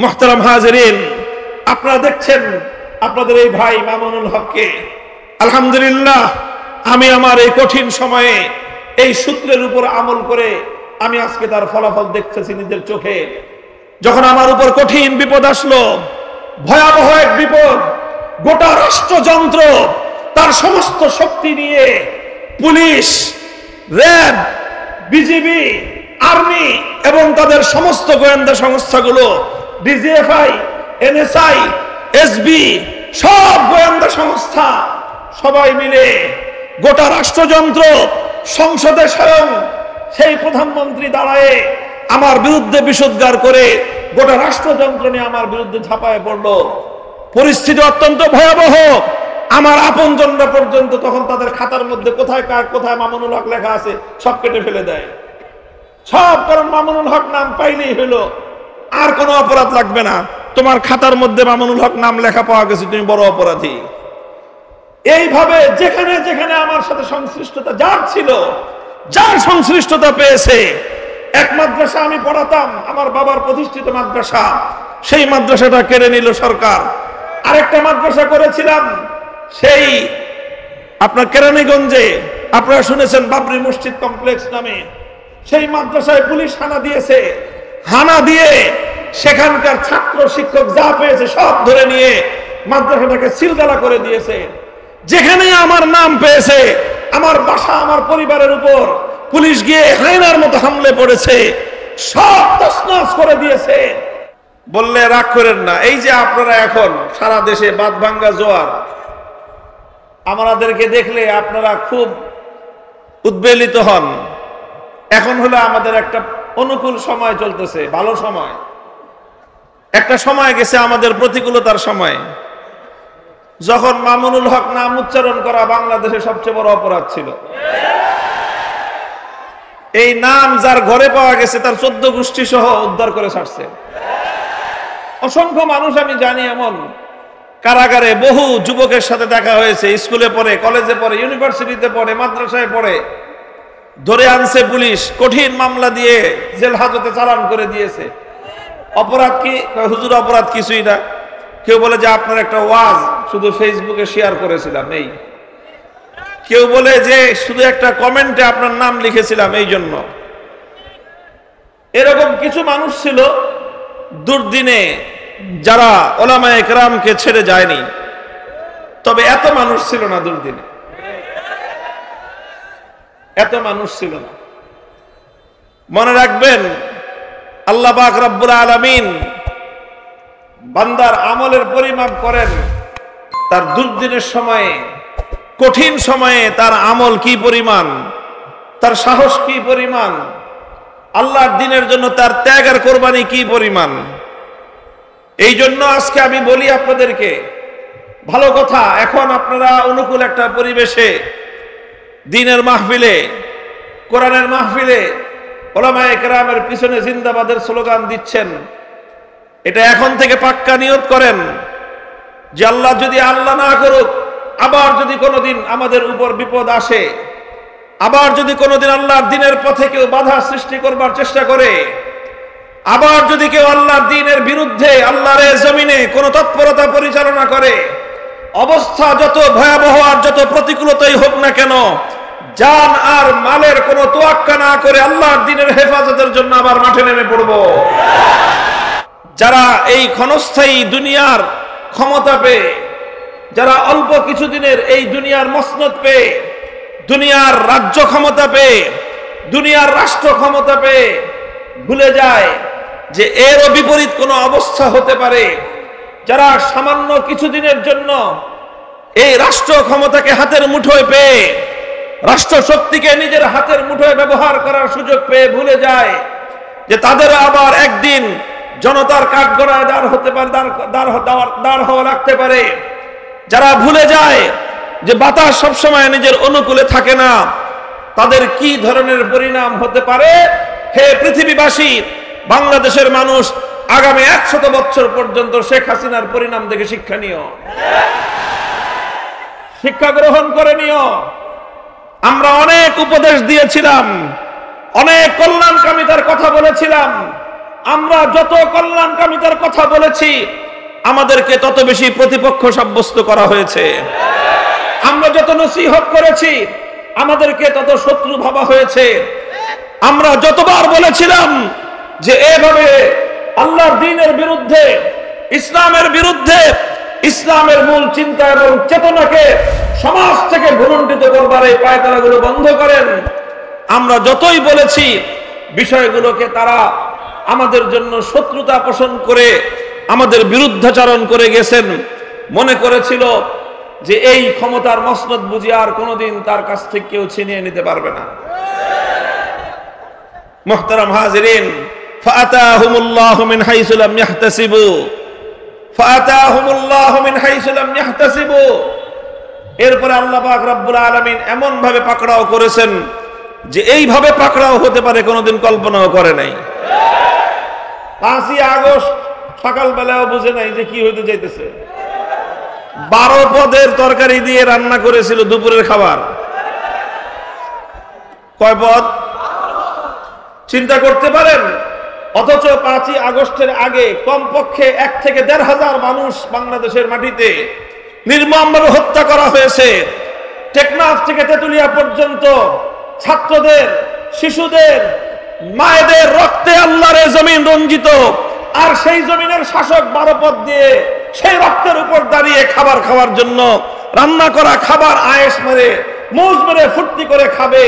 মুহতারাম হাজিরিন, আপনারা দেখছেন আপনাদের এই ভাই মামুনুল হককে। আলহামদুলিল্লাহ, আমি আমার এই কঠিন সময়ে এই সূত্রের উপর আমল করে আমি আজকে তার ফলাফল দেখতেছি নিজের চোখে। যখন আমার উপর কঠিন বিপদ আসলো, ভয়াবহ এক বিপদ, গোটা রাষ্ট্রযন্ত্র তার সমস্ত শক্তি নিয়ে পুলিশ, র্যাব, বিজিবি, আর্মি এবং তাদের সমস্ত গোয়েন্দা সংস্থাগুলো, ডিজিএফআই, এনএসআই, এসবি, সব গোয়েন্দা সংস্থা সবাই মিলে গোটা রাষ্ট্রযন্ত্র, সংসদে স্বয়ং সেই প্রধানমন্ত্রী দাঁড়ায় আমার বিরুদ্ধে বিষোদ্গার করে গোটা রাষ্ট্রযন্ত্র নিয়ে আমার বিরুদ্ধে ঝাঁপায় পড়লো। পরিস্থিতি অত্যন্ত ভয়াবহ। আমার আপনজনরা পর্যন্ত তখন তাদের খাতার মধ্যে কোথায় কার কোথায় মামুনুল হক লেখা আছে সব কেটে ফেলে দেয়। সব, কারণ মামুনুল হক নাম পাইলেই হলো, আর কোনো অপরাধ লাগবে না, তোমার খাতার মধ্যে মামুনুল হক নাম লেখা পাওয়া গেছে, তুমি বড় অপরাধী। এইভাবে যেখানে যেখানে আমার সাথে সংশ্লিষ্টতা যার ছিল, যার সংশ্লিষ্টতা পেয়েছে, এক মাদ্রাসা আমি পড়াতাম, আমার বাবার প্রতিষ্ঠিত মাদ্রাসা, সেই মাদ্রাসাটা কেড়ে নিল সরকার। আরেকটা মাদ্রাসা করেছিলাম সেই আপনার কেরানীগঞ্জে, আপনারা শুনেছেন বাবরি মসজিদ কমপ্লেক্স নামে, সেই মাদ্রাসায় পুলিশ হানা দিয়েছে। হানা দিয়ে সেখানকার ছাত্র শিক্ষক যা পেয়েছে সব ধরে নিয়ে মাদ্রাসাটাকে সিলগালা করে দিয়েছে। যেখানেই আমার নাম পেয়েছে, আমার বাসা, আমার পরিবারের উপর পুলিশ গিয়ে হায়নার মতো হামলে পড়েছে, সব তছনছ করে দিয়েছে। বললে রাগ করেন না, এই যে আপনারা এখন সারা দেশে বাঁধভাঙ্গা জোয়ার, আমাদেরকে দেখলে আপনারা খুব উদ্বেলিত হন। এখন হলো আমাদের একটা অনুকূল সময় চলতেছে, ভালো সময়। একটা সময় গেছে আমাদের প্রতিকূলতার সময়, যখন মামুনুল হক নাম উচ্চারণ করা বাংলাদেশে সবচেয়ে বড় অপরাধ ছিল। এই নাম যার ঘরে পাওয়া গেছে তার 14 গোষ্ঠী সহ উদ্ধার করে ছাড়ছে। অসংখ্য মানুষ আমি জানি এমন, কারাগারে বহু যুবকের সাথে দেখা হয়েছে, স্কুলে পড়ে, কলেজে পড়ে, ইউনিভার্সিটিতে পড়ে, মাদ্রাসায় পড়ে, ধরে আনছে পুলিশ, কঠিন মামলা দিয়ে জেল হাজতে চালান করে দিয়েছে। অপরাধ কি? হুজুর অপরাধ কিছুই না। কেউ বলে যে আপনার একটা ওয়াজ শুধু ফেসবুকে শেয়ার করেছিলাম এই, কেউ বলে যে শুধু একটা কমেন্টে আপনার নাম লিখেছিলাম এই জন্য। এরকম কিছু মানুষ ছিল দুর্দিনে, যারা ওলামায়ে কেরামকে ছেড়ে যায়নি। তবে এত মানুষ ছিল না দুর্দিনে, এত মানুষ ছিল না। মনে রাখবেন, আল্লাহ পাক রব্বুল আলামিন বান্দার আমলের পরিমাপ করেন তার দুর্দিনের সময়ে, কঠিন সময়ে তার আমল কি পরিমাণ, তার সাহস কি পরিমাণ, আল্লাহর দ্বীনের জন্য তার ত্যাগ আর কোরবানি কি পরিমাণ। এই জন্য আজকে আমি বলি আপনাদেরকে, ভালো কথা, এখন আপনারা অনুকূল একটা পরিবেশে দ্বীনের মাহফিলে, কোরআনের মাহফিলে ওলামায়ে কেরামের পিছনে জিন্দাবাদের স্লোগান দিচ্ছেন। এটা এখন থেকে পাক্কা নিয়ত করেন যে আল্লাহ যদি আল্লাহ না করুক, আবার যদি কোনোদিন আমাদের উপর বিপদ আসে, আবার যদি কোনোদিন আল্লাহর দ্বীনের পথে কেউ বাধা সৃষ্টি করবার চেষ্টা করে, আবার যদি কেউ আল্লাহর দ্বীনের বিরুদ্ধে আল্লাহর জমিনে কোনো তৎপরতা পরিচালনা করে, অবস্থা যত ভয়াবহ আর যত প্রতিকূলতাই হোক না কেন, জান আর মালের কোনো তোয়াক্কা না করে আল্লাহর দ্বীনের হেফাজতের জন্য আবার মাঠে নেমে পড়ব। যারা এই ক্ষণস্থায়ী দুনিয়ার ক্ষমতা পেয়ে, যারা অল্প কিছুদিনের এই দুনিয়ার মসনদ পেয়ে, দুনিয়ার রাজ্য ক্ষমতা পেয়ে, দুনিয়ার রাষ্ট্র ক্ষমতা পেয়ে ভুলে যায় যে এরও বিপরীত কোনো অবস্থা হতে পারে, যারা সামান্য কিছুদিনের জন্য এই রাষ্ট্র ক্ষমতাকে হাতের মুঠোয় পেয়ে, রাষ্ট্র শক্তিকে নিজের হাতের মুঠোয় ব্যবহার করার সুযোগ পেয়ে ভুলে যায় যে তাদের আবার একদিন জনতার কাঠগড়ায় দাঁড় হতে পারে, দাঁড় হওয়া লাগতে পারে। যারা ভুলে যায় যে বাতাস সবসময় নিজের অনুকূলে থাকে না, তাদের কি ধরনের পরিণাম হতে পারে। হে পৃথিবীবাসী, বাংলাদেশের মানুষ আগামী 100 বছর পর্যন্ত শেখ হাসিনার পরিণাম দেখে শিক্ষা নিও, শিক্ষা গ্রহণ করে নিও। আমরা অনেক উপদেশ দিয়েছিলাম, অনেক কল্যাণকামিতার কথা বলেছিলাম, আমরা যত কল্যাণকামিতার কথা বলেছি আমাদেরকে তত বেশি প্রতিপক্ষ সাব্যস্ত করা হয়েছে। আমরা যত নসিহত করেছি আমাদেরকে তত শত্রু ভাবা হয়েছে। আমরা যতবার বলেছিলাম যে এভাবে আল্লাহর দ্বীনের বিরুদ্ধে, ইসলামের বিরুদ্ধে, ইসলামের মূল চিন্তা এবং চেতনাকে সমাজ থেকে ভুলুণ্ঠিত করবার এই পায়তারাগুলো বন্ধ করেন, আমরা যতই বলেছি বিষয়গুলোকে তারা আমাদের জন্য শত্রুতা পোষণ করে আমাদের বিরুদ্ধাচরণ করে গেছেন। মনে করেছিল যে এই ক্ষমতার মসনদ বুঝি আর কোনোদিন তার কাছ থেকে কেউ ছিনিয়ে নিতে পারবে না। মুহতারাম হাজিরিন, ফাআতাহুমুল্লাহু মিন হাইসু লাম ইয়াহতাসিবু, ফাআতাহুমুল্লাহু মিন হাইসু লাম ইয়াহতাসিবু। এরপরে আল্লাহ পাক রব্বুল আলামিন এমন ভাবে পাকড়াও করেছেন যে এইভাবে পাকড়াও হতে পারে কোনোদিন কল্পনাও করে নাই। 5ই আগস্ট সকালবেলাও বুঝে নাই যে কি হইতে যাইতেছে। 12 পদের তরকারি দিয়ে রান্না করেছিল দুপুরের খাবার। কয় পদ? চিন্তা করতে পারেন। অথচ 5ই আগস্টের আগে কমপক্ষে 1 থেকে 1,500 মানুষ বাংলাদেশের মাটিতে নির্মমভাবে হত্যা করা হয়েছে। টেকনাফ থেকে তেতুলিয়া পর্যন্ত ছাত্রদের, শিশুদের, মায়েদের রক্তে আল্লাহর জমিন রঞ্জিত। আর সেই জমিনের শাসক 12 পদ দিয়ে সেই রক্তের উপর দাঁড়িয়ে খাবার খাওয়ার জন্য রান্না করা খাবার আয়েশ মেরে, মৌজ মেরে, ফুর্তি করে খাবে,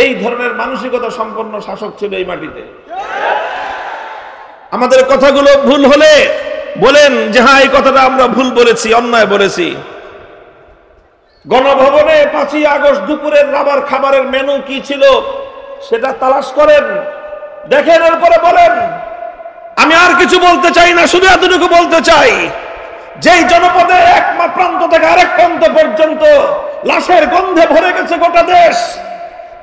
এই ধরনের মানসিকতা সম্পন্ন শাসক ছিল এই মাটিতে। আমাদের কথাগুলো ভুল হলে বলেন যে হ্যাঁ এই কথাটা আমরা ভুল বলেছি, অন্যায় বলেছি। গণভবনে 5ই আগস্ট দুপুরের রাবার খাবারের মেনু কি ছিল সেটা তালাশ করেন, দেখেন, এরপরে বলেন। আমি আর কিছু বলতে চাই না, শুধু এতটুকু বলতে চাই, যেই জনপদে এক প্রান্ত থেকে আরেক প্রান্ত পর্যন্ত লাশের গন্ধে ভরে গেছে গোটা দেশ,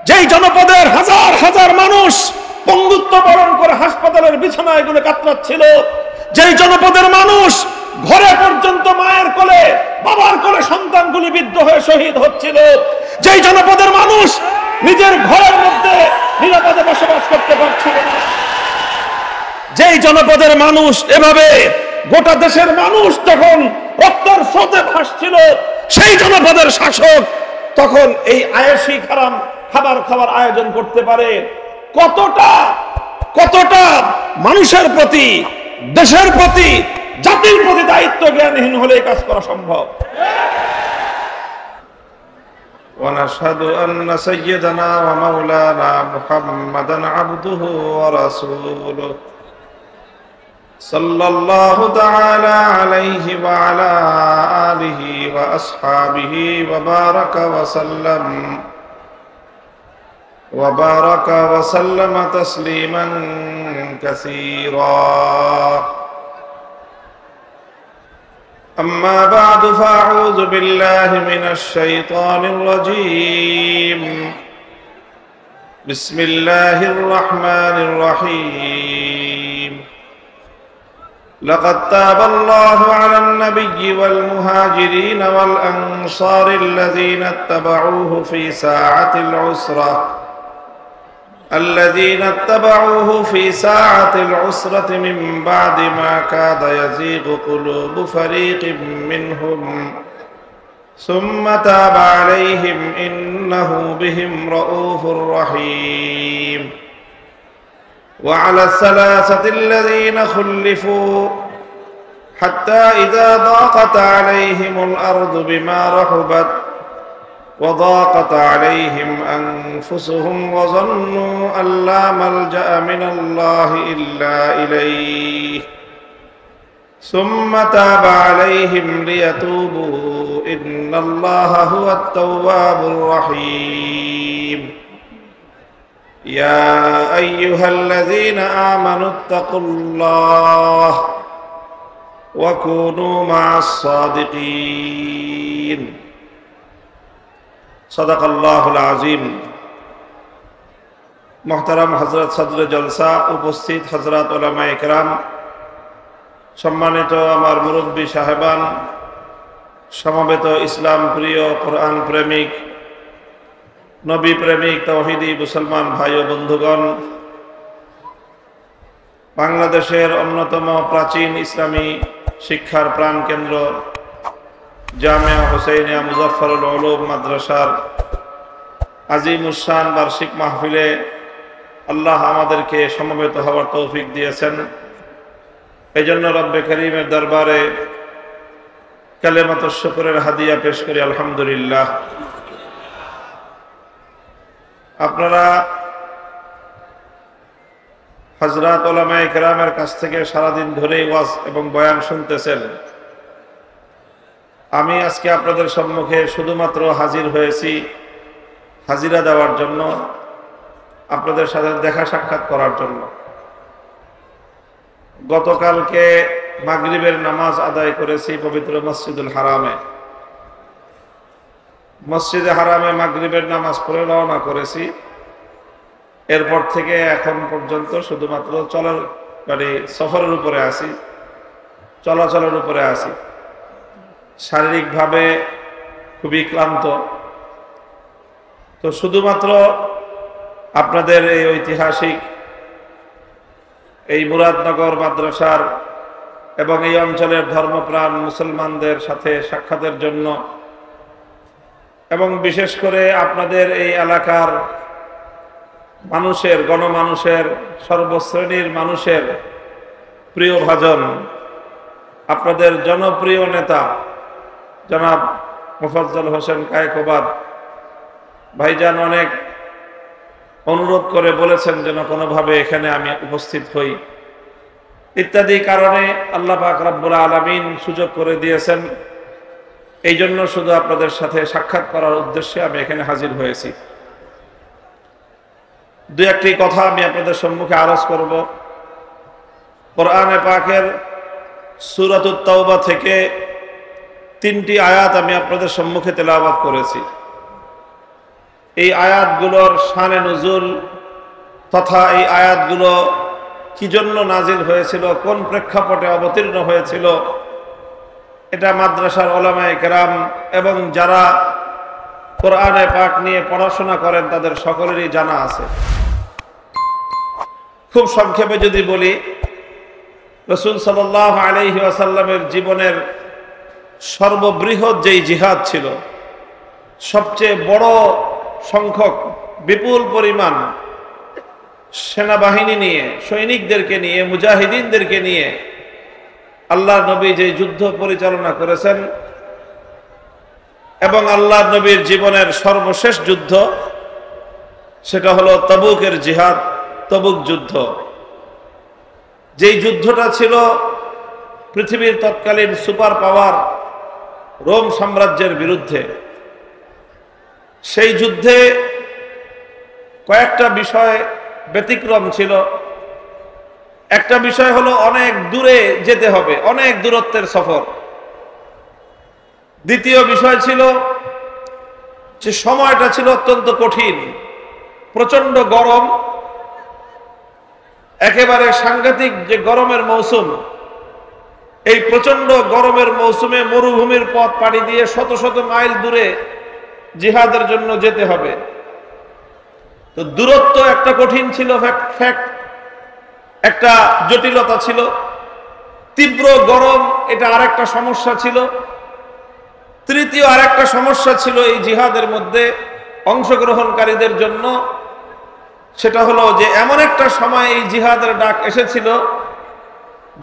যেই জনপদের হাজার হাজার মানুষ পঙ্গুত্ব বরণ করে হাসপাতালের বিছানায় গুলো কাতরাচ্ছিল, যেই জনপদের মানুষ ঘরে পর্যন্ত মায়ের কোলে, বাবার কোলে সন্তানগুলি বিদ্ধ হয়ে শহীদ হচ্ছিল, যেই জনপদের মানুষ নিজের ঘরের মধ্যে নিরাপদে বসবাস করতে পারছিল না, যেই জনপদের মানুষ এভাবে গোটা দেশের মানুষ যখন রক্তের স্রোতে ভাসছিল, সেই জনপদের শাসক তখন এই আয়েশি খাবার খাবার আয়োজন করতে পারে। কতটা মানুষের প্রতি, দেশের প্রতি, জাতির প্রতি দায়িত্ব জ্ঞানহীন হলে কাজ করা সম্ভব। ونشهد أن سيدنا ومولانا محمدا عبده ورسوله صلى الله تعالى عليه وعلى آله وأصحابه وبارك وسلم تسليما كثيرا. أما بعد فأعوذ بالله من الشيطان الرجيم. بسم الله الرحمن الرحيم. لقد تاب الله على النبي والمهاجرين والأنصار الذين اتبعوه في ساعة العسرة من بعد ما كاد يزيغ قلوب فريق منهم ثم تاب عليهم إنه بهم رؤوف رحيم. وعلى الثلاثة الذين خلفوا حتى إذا ضاقت عليهم الأرض بما رحبت وضاقت عليهم أنفسهم وظنوا أن لا ملجأ من الله إلا إليه ثم تاب عليهم ليتوبوا إن الله هو التواب الرحيم. يا أيها الذين آمنوا اتقوا الله وكونوا مع الصادقين. صدق الله العظيم. محترم হযরত সদরে জলসা, উপস্থিত হযরত উলামায়ে কেরাম, সম্মানিত আমার মুরব্বী সাহেবান, সমবেত ইসলাম প্রিয়, কোরআন প্রেমিক, নবী প্রেমিক, তাওহীদি মুসলমান ভাই ও বন্ধুগণ, বাংলাদেশের অন্যতম প্রাচীন ইসলামী শিক্ষার প্রাণকেন্দ্র জামিয়া হুসাইনিয়া মুজাফফরুল উলুম মাদ্রাসার আজিমুস-শান বার্ষিক মাহফিলে আল্লাহ আমাদেরকে সমবেত হওয়ার তৌফিক দিয়েছেন। এই জন্য রব্বে করিমের দরবারে কালেমাতুশ শুকরের হাদিয়া পেশ করি আলহামদুলিল্লাহ। আপনারা হযরত উলামায়ে কেরামের কাছ থেকে সারাদিন ধরেই ওয়াজ এবং বয়ান শুনতেছেন। আমি আজকে আপনাদের সম্মুখে শুধুমাত্র হাজির হয়েছি হাজিরা দেওয়ার জন্য, আপনাদের সাথে দেখা সাক্ষাৎ করার জন্য। গতকালকে মাগরিবের নামাজ আদায় করেছি পবিত্র মসজিদুল হারামে। মসজিদে হারামে মাগরিবের নামাজ পড়ে রওনা করেছি। এরপর থেকে এখন পর্যন্ত শুধুমাত্র সফরের উপরে আছি, চলাচলের উপরে আছি। শারীরিকভাবে খুবই ক্লান্ত। তো শুধুমাত্র আপনাদের এই ঐতিহাসিক এই মুরাদনগর মাদ্রাসার এবং এই অঞ্চলের ধর্মপ্রাণ মুসলমানদের সাথে সাক্ষাতের জন্য এবং বিশেষ করে আপনাদের এই এলাকার মানুষের, গণমানুষের, সর্বশ্রেণীর মানুষের প্রিয় ভাজন, আপনাদের জনপ্রিয় নেতা জনাব মোফাজ্জল হোসেন কায়েকোবাদ ভাইজান অনেক অনুরোধ করে বলেছেন যেন কোনোভাবে এখানে আমি উপস্থিত হই ইত্যাদি কারণে আল্লাহ পাক রব্বুল আলামিন সুযোগ করে দিয়েছেন। এই জন্য শুধু আপনাদের সাথে সাক্ষাৎ করার উদ্দেশ্যে আমি এখানে হাজির হয়েছি। দুই একটি কথা আমি আপনাদের সম্মুখে আরজ করব। কোরআনে পাকের সূরাতুত তাওবা থেকে 3টি আয়াত আমি আপনাদের সম্মুখে তেলাওয়াত করেছি। এই আয়াতগুলোর শানে নুজুল তথা এই আয়াতগুলো কি জন্য নাজিল হয়েছিল, কোন প্রেক্ষাপটে অবতীর্ণ হয়েছিল, এটা মাদ্রাসার উলামায়ে কেরাম এবং যারা কোরআনে পাক নিয়ে পড়াশোনা করেন তাদের সকলেরই জানা আছে। খুব সংক্ষেপে যদি বলি, রাসূল সাল্লাল্লাহু আলাইহি ওয়াসাল্লামের জীবনের সর্ববৃহৎ যেই জিহাদ ছিল, সবচেয়ে বড় সংখ্যক বিপুল পরিমাণ সেনাবাহিনী নিয়ে, সৈনিকদেরকে নিয়ে, মুজাহিদিনদেরকে নিয়ে আল্লাহর নবী যে যুদ্ধ পরিচালনা করেছেন এবং আল্লাহর নবীর জীবনের সর্বশেষ যুদ্ধ সেটা হলো তাবুকের জিহাদ, তাবুক যুদ্ধ। যেই যুদ্ধটা ছিল পৃথিবীর তৎকালীন সুপার পাওয়ার রোম সাম্রাজ্যের বিরুদ্ধে। সেই যুদ্ধে কয়েকটা বিষয় ব্যতিক্রম ছিল। একটা বিষয় হলো অনেক দূরে যেতে হবে, অনেক দূরত্বের সফর। দ্বিতীয় বিষয় ছিল যে সময়টা ছিল অত্যন্ত কঠিন, প্রচন্ড গরম, একেবারে সাংঘাতিক যে গরমের মৌসুম। এই প্রচন্ড গরমের মৌসুমে মরুভূমির পথ পাড়ি দিয়ে শত শত মাইল দূরে জিহাদের জন্য যেতে হবে। তো দূরত্ব একটা কঠিন ছিল, ফ্যাক্ট একটা জটিলতা ছিল। তীব্র গরম এটা আরেকটা সমস্যা ছিল। তৃতীয় আরেকটা সমস্যা ছিল এই জিহাদের মধ্যে অংশগ্রহণকারীদের জন্য, সেটা হলো যে এমন একটা সময় এই জিহাদের ডাক এসেছিল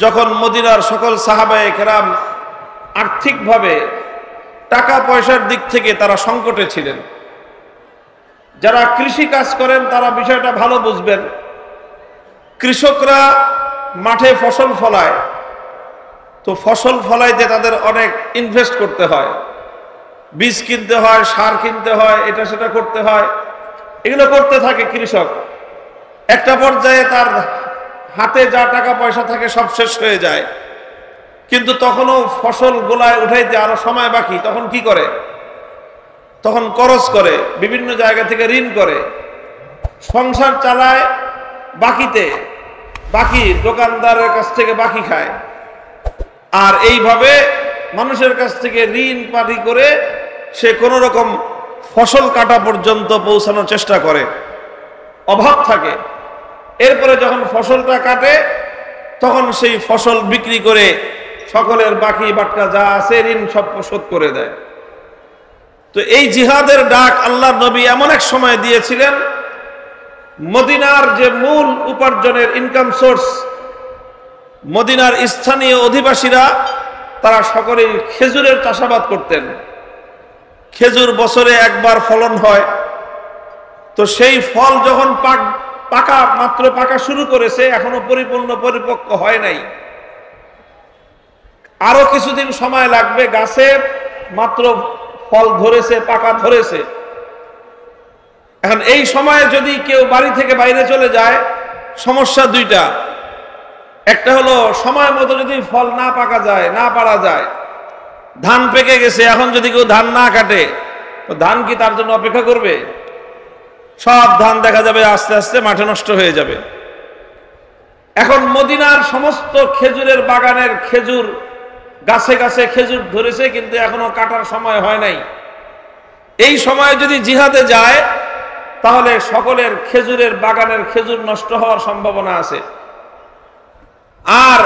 যখন মদিনার সকল সাহাবায়ে কেরাম আর্থিকভাবে টাকা পয়সার দিক থেকে তারা সংকটে ছিলেন। যারা কৃষি কাজ করেন তারা বিষয়টা ভালো বুঝবেন। কৃষকরা মাঠে ফসল ফলায়, তো ফসল ফলাইতে তাদের অনেক ইনভেস্ট করতে হয়, বীজ কিনতে হয়, সার কিনতে হয়, এটা সেটা করতে হয়। এগুলো করতে থাকে কৃষক। একটা পর্যায়ে তার হাতে যা টাকা পয়সা থাকে সব শেষ হয়ে যায়, কিন্তু তখনও ফসল গোলায় উঠাইতে আরো সময় বাকি। তখন কি করে? তখন খরচ করে, বিভিন্ন জায়গা থেকে ঋণ করে, সংসার চালায় বাকিতে, বাকি দোকানদারের কাছ থেকে বাকি খায়। আর এইভাবে মানুষের কাছ থেকে ঋণ পাতি করে সে কোনো রকম ফসল কাটা পর্যন্ত পৌঁছানোর চেষ্টা করে, অভাব থাকে। এরপরে যখন ফসলটা কাটে তখন সেই ফসল বিক্রি করে সকলের বাকি বাট্টা যা আছে ঋণ সব শোধ করে দেয়। তো এই জিহাদের ডাক আল্লাহর নবী এমন এক সময় দিয়েছিলেন, মদিনার যে মূল উপার্জনের ইনকাম সোর্স, মদিনার স্থানীয় অধিবাসীরা তারা সকলেই খেজুরের চাষাবাদ করতেন। খেজুর বছরে একবার ফলন হয়, তো সেই ফল যখন মাত্র পাকা শুরু করেছে, এখনো পরিপূর্ণ পরিপক্ক হয় নাই, আরো কিছুদিন সময় লাগবে, গাছে মাত্র ফল ধরেছে, পাকা ধরেছে। এখন এই সময়ে যদি কেউ বাড়ি থেকে বাইরে চলে যায়, সমস্যা দুইটা। একটা হলো সময় মতো যদি ফল না পাকা যায়, না পারা যায়, ধান পেকে গেছে, এখন যদি কেউ ধান না কাটে, তো ধান কি তার জন্য অপেক্ষা করবে? সব ধান দেখা যাবে আস্তে আস্তে মাঠে নষ্ট হয়ে যাবে। এখন মদিনার সমস্ত খেজুরের বাগানের খেজুর, গাছে গাছে খেজুর ধরেছে, কিন্তু এখনো কাটার সময় হয় নাই। এই সময় যদি জিহাদে যায়, তাহলে সকলের খেজুরের বাগানের খেজুর নষ্ট হওয়ার সম্ভাবনা আছে। আর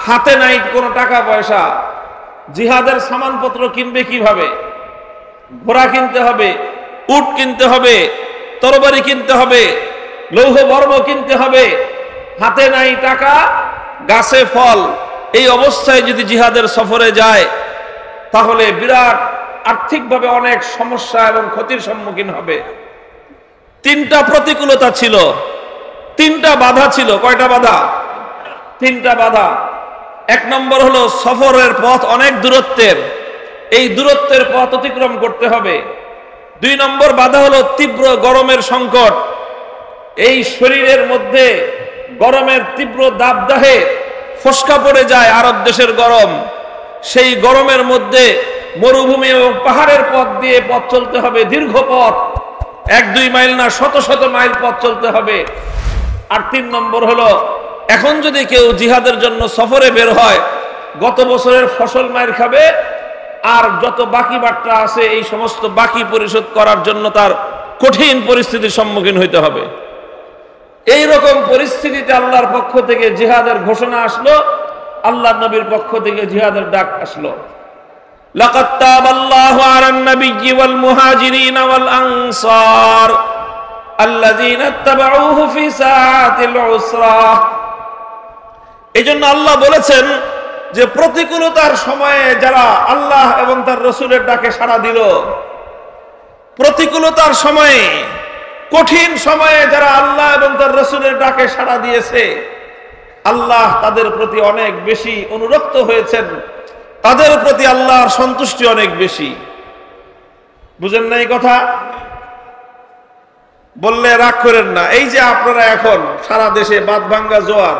হাতে নাই কোনো টাকা পয়সা, জিহাদের সামানপত্র কিনবে কিভাবে? ঘোড়া কিনতে হবে, উট কিনতে হবে, তরবারি কিনতে হবে, লৌহ বর্ম কিনতে হবে, হাতে নাই টাকা, গাছে ফল। এই অবস্থায় যদি জিহাদের সফরে যায়, তাহলে বিরাট আর্থিকভাবে অনেক সমস্যা এবং ক্ষতির সম্মুখীন হবে। তিনটা প্রতিকূলতা ছিল, তিনটা বাধা ছিল। কয়টা বাধা? তিনটা বাধা। এক নম্বর হলো সফরের পথ অনেক দূরত্বের, এই দূরত্বের পথ অতিক্রম করতে হবে। দুই নম্বর বাধা হলো তীব্র গরমের সংকট, এই শরীরের মধ্যে গরমের তীব্র দাবদাহে ফসকা পড়ে যায় আরব দেশের গরম, সেই গরমের মধ্যে মরুভূমি এবং পাহাড়ের পথ দিয়ে পথ চলতে হবে, দীর্ঘ পথ, 1-2 মাইল না, শত শত মাইল পথ চলতে হবে। আর তিন নম্বর হলো, এখন যদি কেউ জিহাদের জন্য সফরে বের হয়, গত বছরের ফসল মাইর খাবে, আর যত বাকি বাট্টা আছে এই সমস্ত বাকি পরিশোধ করার জন্য তার কঠিন পরিস্থিতির সম্মুখীন হইতে হবে। এই রকম পরিস্থিতিতে আল্লাহর পক্ষ থেকে জিহাদের ঘোষণা আসলো, আল্লাহর নবীর পক্ষ থেকে জিহাদের ডাক আসলো। লাকাদ তাবাল্লাহু আলান নাবিয়্যি ওয়াল মুহাজিরিন ওয়াল আনসার আল্লাযীনা ইত্তাবাউহু ফি সাআতিল উসরা। এইজন্য আল্লাহ বলেছেন যে প্রতিকূলতার সময়ে যারা আল্লাহ এবং তার রাসূলের ডাকে সাড়া দিল, প্রতিকূলতার সময়ে, কঠিন সময়ে যারা আল্লাহ এবং তার রাসূলের ডাকে সাড়া দিয়েছে, আল্লাহ তাদের প্রতি অনেক বেশি অনুরক্ত হয়েছেন, তাদের প্রতি আল্লাহর সন্তুষ্টি অনেক বেশি। বুঝেন না এই কথা? বললে রাগ করেন না। এই যে আপনারা এখন সারা দেশে বাঁধভাঙ্গা জোয়ার,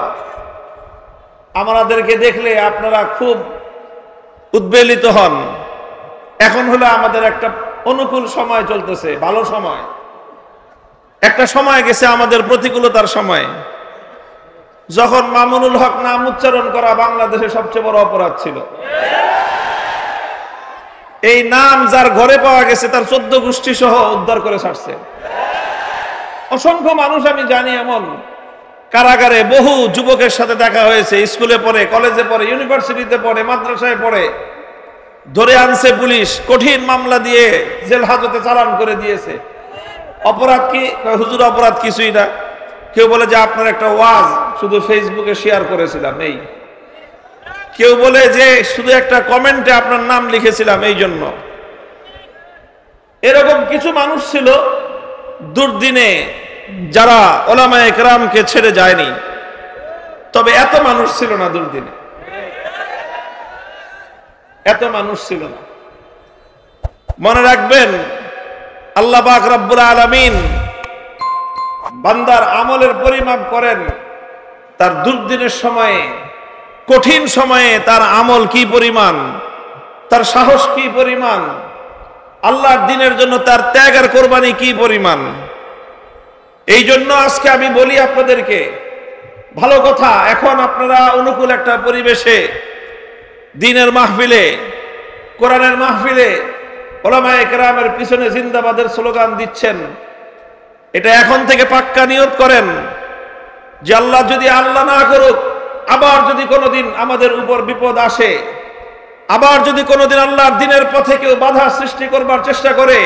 আমাদেরকে দেখলে আপনারা খুব উদ্বেলিত হন। এখন হলো আমাদের একটা অনুকূল সময় চলতেছে, ভালো সময়। একটা সময় গেছে আমাদের প্রতিকূলতার সময়, যখন মামুনুল হক নাম উচ্চারণ করা বাংলাদেশে সবচেয়ে বড় অপরাধ ছিল। এই নাম যার ঘরে পাওয়া গেছে তার 14 গোষ্ঠী সহ উদ্ধার করে ছাড়ছে। অসংখ্য মানুষ আমি জানি এমন, কারাগারে বহু যুবকের সাথে দেখা হয়েছে, স্কুলে পড়ে, কলেজে পড়ে, ইউনিভার্সিটিতে পড়ে, মাদ্রাসায় পড়ে, ধরে আনছে পুলিশ, কঠিন মামলা দিয়ে জেল হাজতে চালান করে দিয়েছে। অপরাধ কি? হুজুর অপরাধ কিছুই না। কেউ বলে যে আপনার একটা ওয়াজ শুধু ফেসবুকে শেয়ার করেছিলাম, এই। কেউ বলে যে শুধু একটা কমেন্টে আপনার নাম লিখেছিলাম, এই জন্য। এরকম কিছু মানুষ ছিল দুর্দিনে, যারা ওলামায়ে কেরামকে ছেড়ে যায়নি। তবে এত মানুষ ছিল না দুর্দিনে, এত মানুষ ছিল না। মনে রাখবেন, আল্লাহ পাক রব্বুল আলামিন বান্দার আমলের পরিমাপ করেন তার দুর্দিনের সময়ে, কঠিন সময়ে তার আমল কি পরিমাণ, তার সাহস কি পরিমাণ, আল্লাহর দ্বীনের জন্য তার ত্যাগ আর কোরবানি কি পরিমাণ। এই জন্য আজকে আমি বলি আপনাদেরকে, ভালো কথা, এখন আপনারা অনুকূল একটা পরিবেশে দ্বীনের মাহফিলে, কোরআনের মাহফিলে ওলামায়ে কেরামের পিছনে জিন্দাবাদের স্লোগান দিচ্ছেন। এটা এখন থেকে পাক্কা নিয়ত করেন যে আল্লাহ যদি আল্লাহ না করুক, আবার যদি কোনোদিন আমাদের উপর বিপদ আসে, আবার যদি কোনোদিন আল্লাহর দ্বীনের পথে কেউ বাধা সৃষ্টি করবার চেষ্টা করে,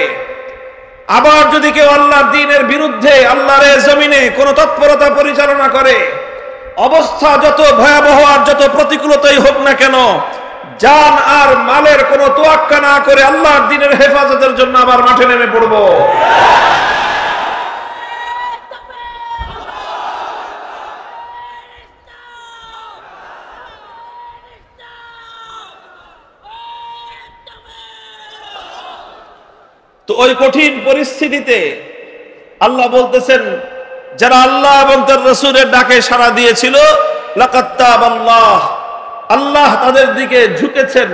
আবার যদি কেউ আল্লাহর দ্বীনের বিরুদ্ধে আল্লাহর জমিনে কোনো তৎপরতা পরিচালনা করে, অবস্থা যত ভয়াবহ আর যত প্রতিকূলতাই হোক না কেন, জান আর মালের কোনো তোয়াক্কা না করে আল্লাহর দ্বীনের হেফাজতের জন্য আবার মাঠে নেমে পড়ব। তো ওই কঠিন পরিস্থিতিতে আল্লাহ বলতেছেন, যারা আল্লাহ এবং তার রাসূলের ডাকে সাড়া দিয়েছিল, লাকাদ তাবাল্লাহ, আল্লাহ তাদের দিকে ঝুঁকেছেন,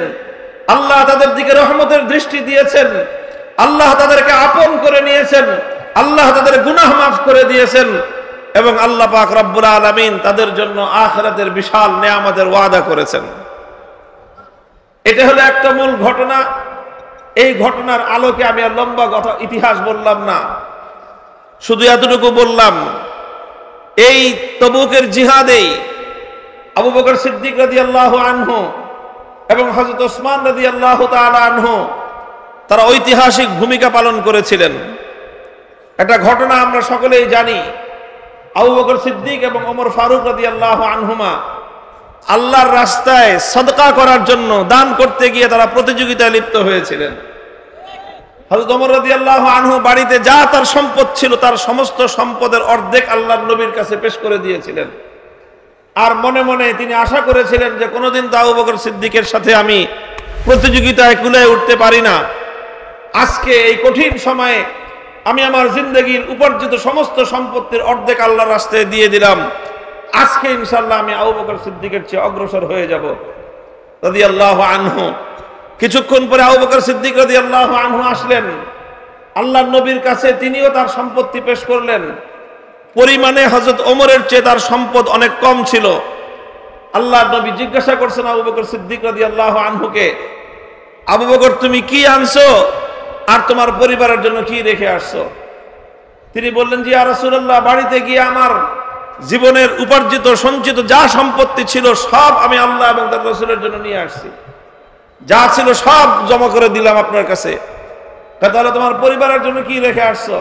আল্লাহ তাদের দিকে রহমতের দৃষ্টি দিয়েছেন, আল্লাহ তাদেরকে আপন করে নিয়েছেন, আল্লাহ তাদের গুনাহ মাফ করে দিয়েছেন, এবং আল্লাহ পাক রব্বুল আলামিন তাদের জন্য আখিরাতের বিশাল নেয়ামতের ওয়াদা করেছেন। এটা হলো একটা মূল ঘটনা। এই ঘটনার আলোকে আমি আর লম্বা কথা ইতিহাস বললাম না, শুধু এতটুকু বললাম, এই তবুকের জিহাদে আবু বকর সিদ্দিক রাদিয়াল্লাহু আনহু এবং হযরত ওসমান রাদিয়াল্লাহু তাআলা আনহু তারা ঐতিহাসিক ভূমিকা পালন করেছিলেন। একটা ঘটনা আমরা সকলেই জানি, আবু বকর সিদ্দিক এবং ওমর ফারুক রাদিয়াল্লাহু আনহুমা আল্লাহর রাস্তায় সদকা করার জন্য দান করতে গিয়ে তারা প্রতিযোগিতায় লিপ্ত হয়েছিলেন। হযরত ওমর রাদিয়াল্লাহু আনহু বাড়িতে যা তার সম্পদ ছিল তার সমস্ত সম্পদের অর্ধেক আল্লাহর নবীর কাছে পেশ করে দিয়েছিলেন। আর মনে মনে তিনি আশা করেছিলেন যে কোনোদিন তো আবু বকর সিদ্দিকের সাথে আমি প্রতিযোগিতায় কুলায় উঠতে পারি না, আজকে এই কঠিন সময়ে আমি আমার জিন্দগির উপার্জিত সমস্ত সম্পত্তির অর্ধেক আল্লাহর রাস্তায় দিয়ে দিলাম, আজকে ইনশাআল্লাহ আমি আবু বকর সিদ্দিকের চেয়ে অগ্রসর হয়ে যাব রাদিয়াল্লাহু আনহু। কিছুক্ষণ পরে আবু বকর সিদ্দিক রাদিয়াল্লাহু আনহু আসলেন আল্লাহর নবীর কাছে, তিনিও তার সম্পত্তি পেশ করলেন। পরিমাণে হযরত ওমরের চেয়ে তার সম্পদ অনেক কম ছিল। আল্লাহর নবী জিজ্ঞাসা করছেন আবু বকর সিদ্দিক রাদিয়াল্লাহু আনহুকে, আবু বকর তুমি কি আনছো আর তোমার পরিবারের জন্য কি রেখে আসছো? তিনি বললেন, যে ইয়া রাসূলুল্লাহ, বাড়িতে গিয়ে আমার জীবনের উপার্জিত সঞ্চিত যা সম্পত্তি ছিল সব আমি আল্লাহ এবং তার রাসূলের জন্য নিয়ে আসছি, যা ছিল সব জমা করে দিলাম আপনার কাছে। তাহলে তোমার পরিবারের জন্য কি রেখে আসছো?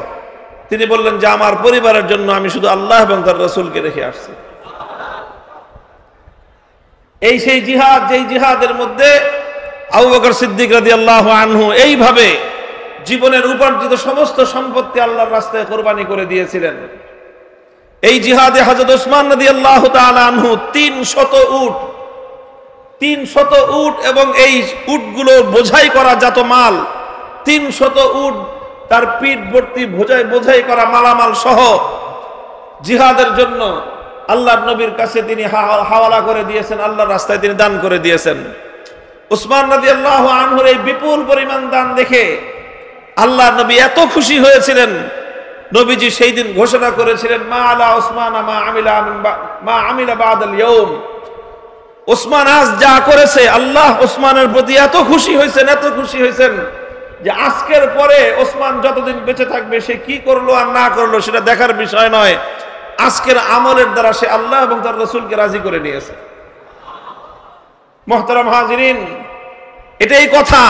তিনি বললেন যে আমার পরিবারের জন্য আমি শুধু আল্লাহ এবং তার রাসূলকে রেখে আসছি। এই সেই জিহাদ, যেই জিহাদের মধ্যে আবু বকর সিদ্দিক রাদিয়াল্লাহু আনহু এইভাবে জীবনের উপার্জিত সমস্ত সম্পত্তি আল্লাহর রাস্তায় কোরবানি করে দিয়েছিলেন। এই জিহাদে হযরত ওসমান রাদিয়াল্লাহু তাআলা আনহু 300 উট এবং এই উটগুলো বোঝাই করা যত মাল, 300 উট তার পিঠ ভর্তি বোঝাই করা মালামাল সহ জিহাদের জন্য আল্লাহর নবীর কাছে তিনি হাওয়ালা করে দিয়েছেন, আল্লাহর রাস্তায় তিনি দান করে দিয়েছেন। ওসমান রাদিয়াল্লাহু আনহুর এই বিপুল পরিমাণ দান দেখে আল্লাহর নবী এত খুশি হয়েছিলেন, নবীজি সেই দিন ঘোষণা করেছিলেন, মা আলা ওসমান মা আমিলা বাদাল ইয়াউম। ওসমান আজ যা করেছে, আল্লাহ ওসমানের প্রতি এত খুশি হয়েছেন যে আজকের পরে ওসমান যতদিন বেঁচে থাকবে সে কি করলো আর না করলো সেটা দেখার বিষয় নয়, আজকের আমলের দ্বারা সে আল্লাহ এবং তার রাসূলকে রাজি করে নিয়েছে। মুহতারাম হাজিরিন, এটাই কথা।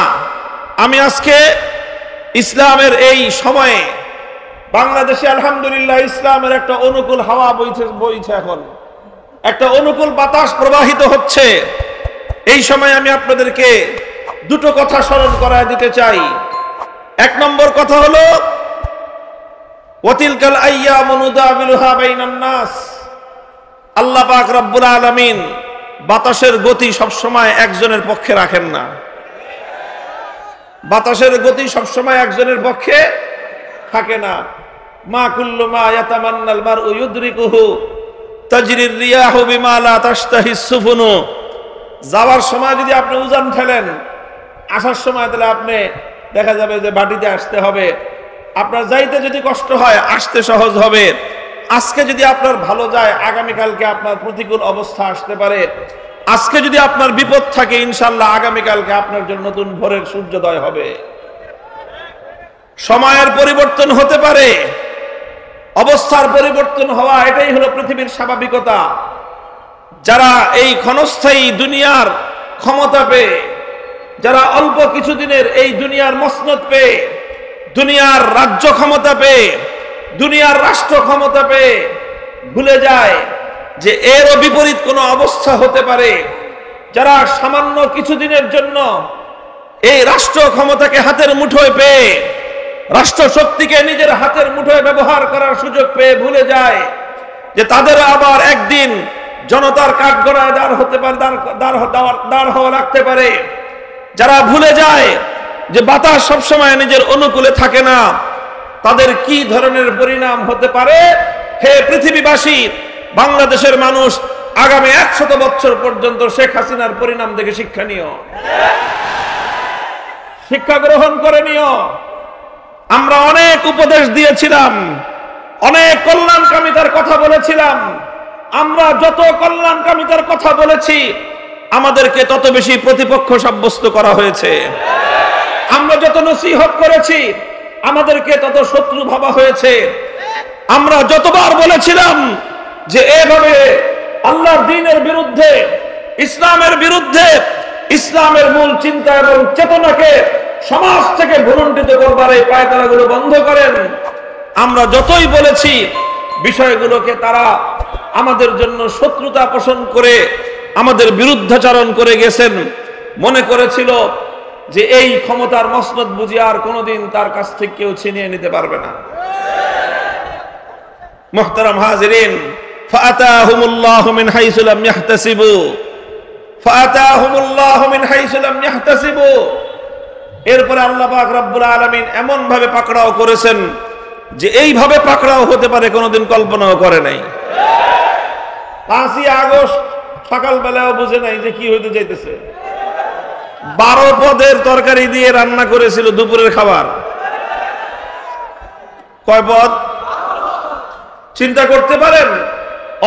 আমি আজকে ইসলামের এই সময়ে বাংলাদেশে আলহামদুলিল্লাহ ইসলামের একটা অনুকূল হাওয়া বইছে, এখন একটা অনুকূল বাতাস প্রবাহিত হচ্ছে। এই সময় আমি আপনাদেরকে দুটো কথা স্মরণ করায় দিতে চাই। এক নম্বর কথা হলো, ওয়াতিলকাল আইয়ামু নুদাবিলুহা বাইনান নাস। আল্লাহ পাক রব্বুল আলামিন বাতাসের গতি সবসময় একজনের পক্ষে রাখেন না। বাতাসের গতি সবসময় একজনের পক্ষে থাকে না। মা কুল্লু মা ইয়াতামান্নাল মারউ ইউদরিকুহু তাজরির রিয়াহু বিমা লা তাশতাহিস সুফুনু। যাওয়ার সময় যদি আপনি উজান ফেলেন, আসার সময় তাহলে আপনি দেখা যাবে যে বাটিতে আসতে হবে। আপনার যাইতে যদি কষ্ট হয়, আসতে সহজ হবে। আজকে যদি আপনার ভালো যায়, আগামীকালকে আপনার প্রতিকূল অবস্থা আসতে পারে। আজকে যদি আপনার বিপদ থাকে, ইনশাআল্লাহ আগামীকালকে আপনার জন্য নতুন ভোরের সূর্যোদয় হবে। সময়ের পরিবর্তন হতে পারে, অবস্থার পরিবর্তন হওয়া এটাই হলো পৃথিবীর স্বাভাবিকতা। যারা এই ক্ষণস্থায়ী দুনিয়ার ক্ষমতা পেয়ে, যারা অল্প কিছুদিনের এই দুনিয়ার মসনদ পেয়ে, দুনিয়ার রাজ্য ক্ষমতা পেয়ে, দুনিয়ার রাষ্ট্র ক্ষমতা পেয়ে ভুলে যায় যে এরও বিপরীত কোনো অবস্থা হতে পারে। যারা সামান্য কিছুদিনের জন্য এই রাষ্ট্র ক্ষমতাকে হাতের মুঠোয় পেয়ে, রাষ্ট্র শক্তিকে নিজের হাতের মুঠোয় ব্যবহার করার সুযোগ পেয়ে ভুলে যায় যে তাদের আবার একদিন জনতার কাঠগড়ায় দাঁড় হওয়া লাগতে পারে। যারা ভুলে যায় যে বাতাস সবসময় নিজের অনুকূলে থাকে না, তাদের কি ধরনের পরিণাম হতে পারে। হে পৃথিবীবাসী, বাংলাদেশের মানুষ আগামী 100 বছর পর্যন্ত শেখ হাসিনার পরিণাম দেখে শিক্ষা নিও, শিক্ষা গ্রহণ করে নিও। আমরা অনেক উপদেশ দিয়েছিলাম, অনেক কল্যাণকামিতার কথা বলেছিলাম। আমরা যত কল্যাণকামিতার কথা বলেছি, আমাদেরকে তত বেশি প্রতিপক্ষ সাব্যস্ত করা হয়েছে। আমরা যত নসিহত করেছি, আমাদেরকে তত শত্রু ভাবা হয়েছে। আমরা যতবার বলেছিলাম যে এভাবে আল্লাহর দ্বীনের বিরুদ্ধে, ইসলামের বিরুদ্ধে, ইসলামের মূল চিন্তা এবং চেতনাকে সমাজ থেকে ভুলুণ্ঠিত করবার এই পায়তারাগুলো বন্ধ করেন, আমরা যতই বলেছি বিষয়গুলোকে তারা আমাদের জন্য শত্রুতা পোষণ করে আমাদের বিরুদ্ধাচরণ করে গেছেন। মনে করেছিল যে এই ক্ষমতার মসনদ বুঝি আর কোনোদিন তার কাছ থেকে কেউ ছিনিয়ে নিতে পারবে না। মুহতারাম হাজিরিন, ফাআতাহুমুল্লাহু মিন হাইসু লাম ইয়াহতাসিবু, ফাআতাহুমুল্লাহু মিন হাইসু লাম ইয়াহতাসিবু। এরপরে আল্লাহ পাক রব্বুল আলামিন এমন ভাবে পাকড়াও করেছেন যে এইভাবে পাকড়াও হতে পারে কোনোদিন কল্পনাও করে নাই। 5ই আগস্ট সকালবেলাও বুঝে নাই যে কি হইতে যাইতেছে। 12 পদের তরকারি দিয়ে রান্না করেছিল দুপুরের খাবার। কয় পদ চিন্তা করতে পারেন?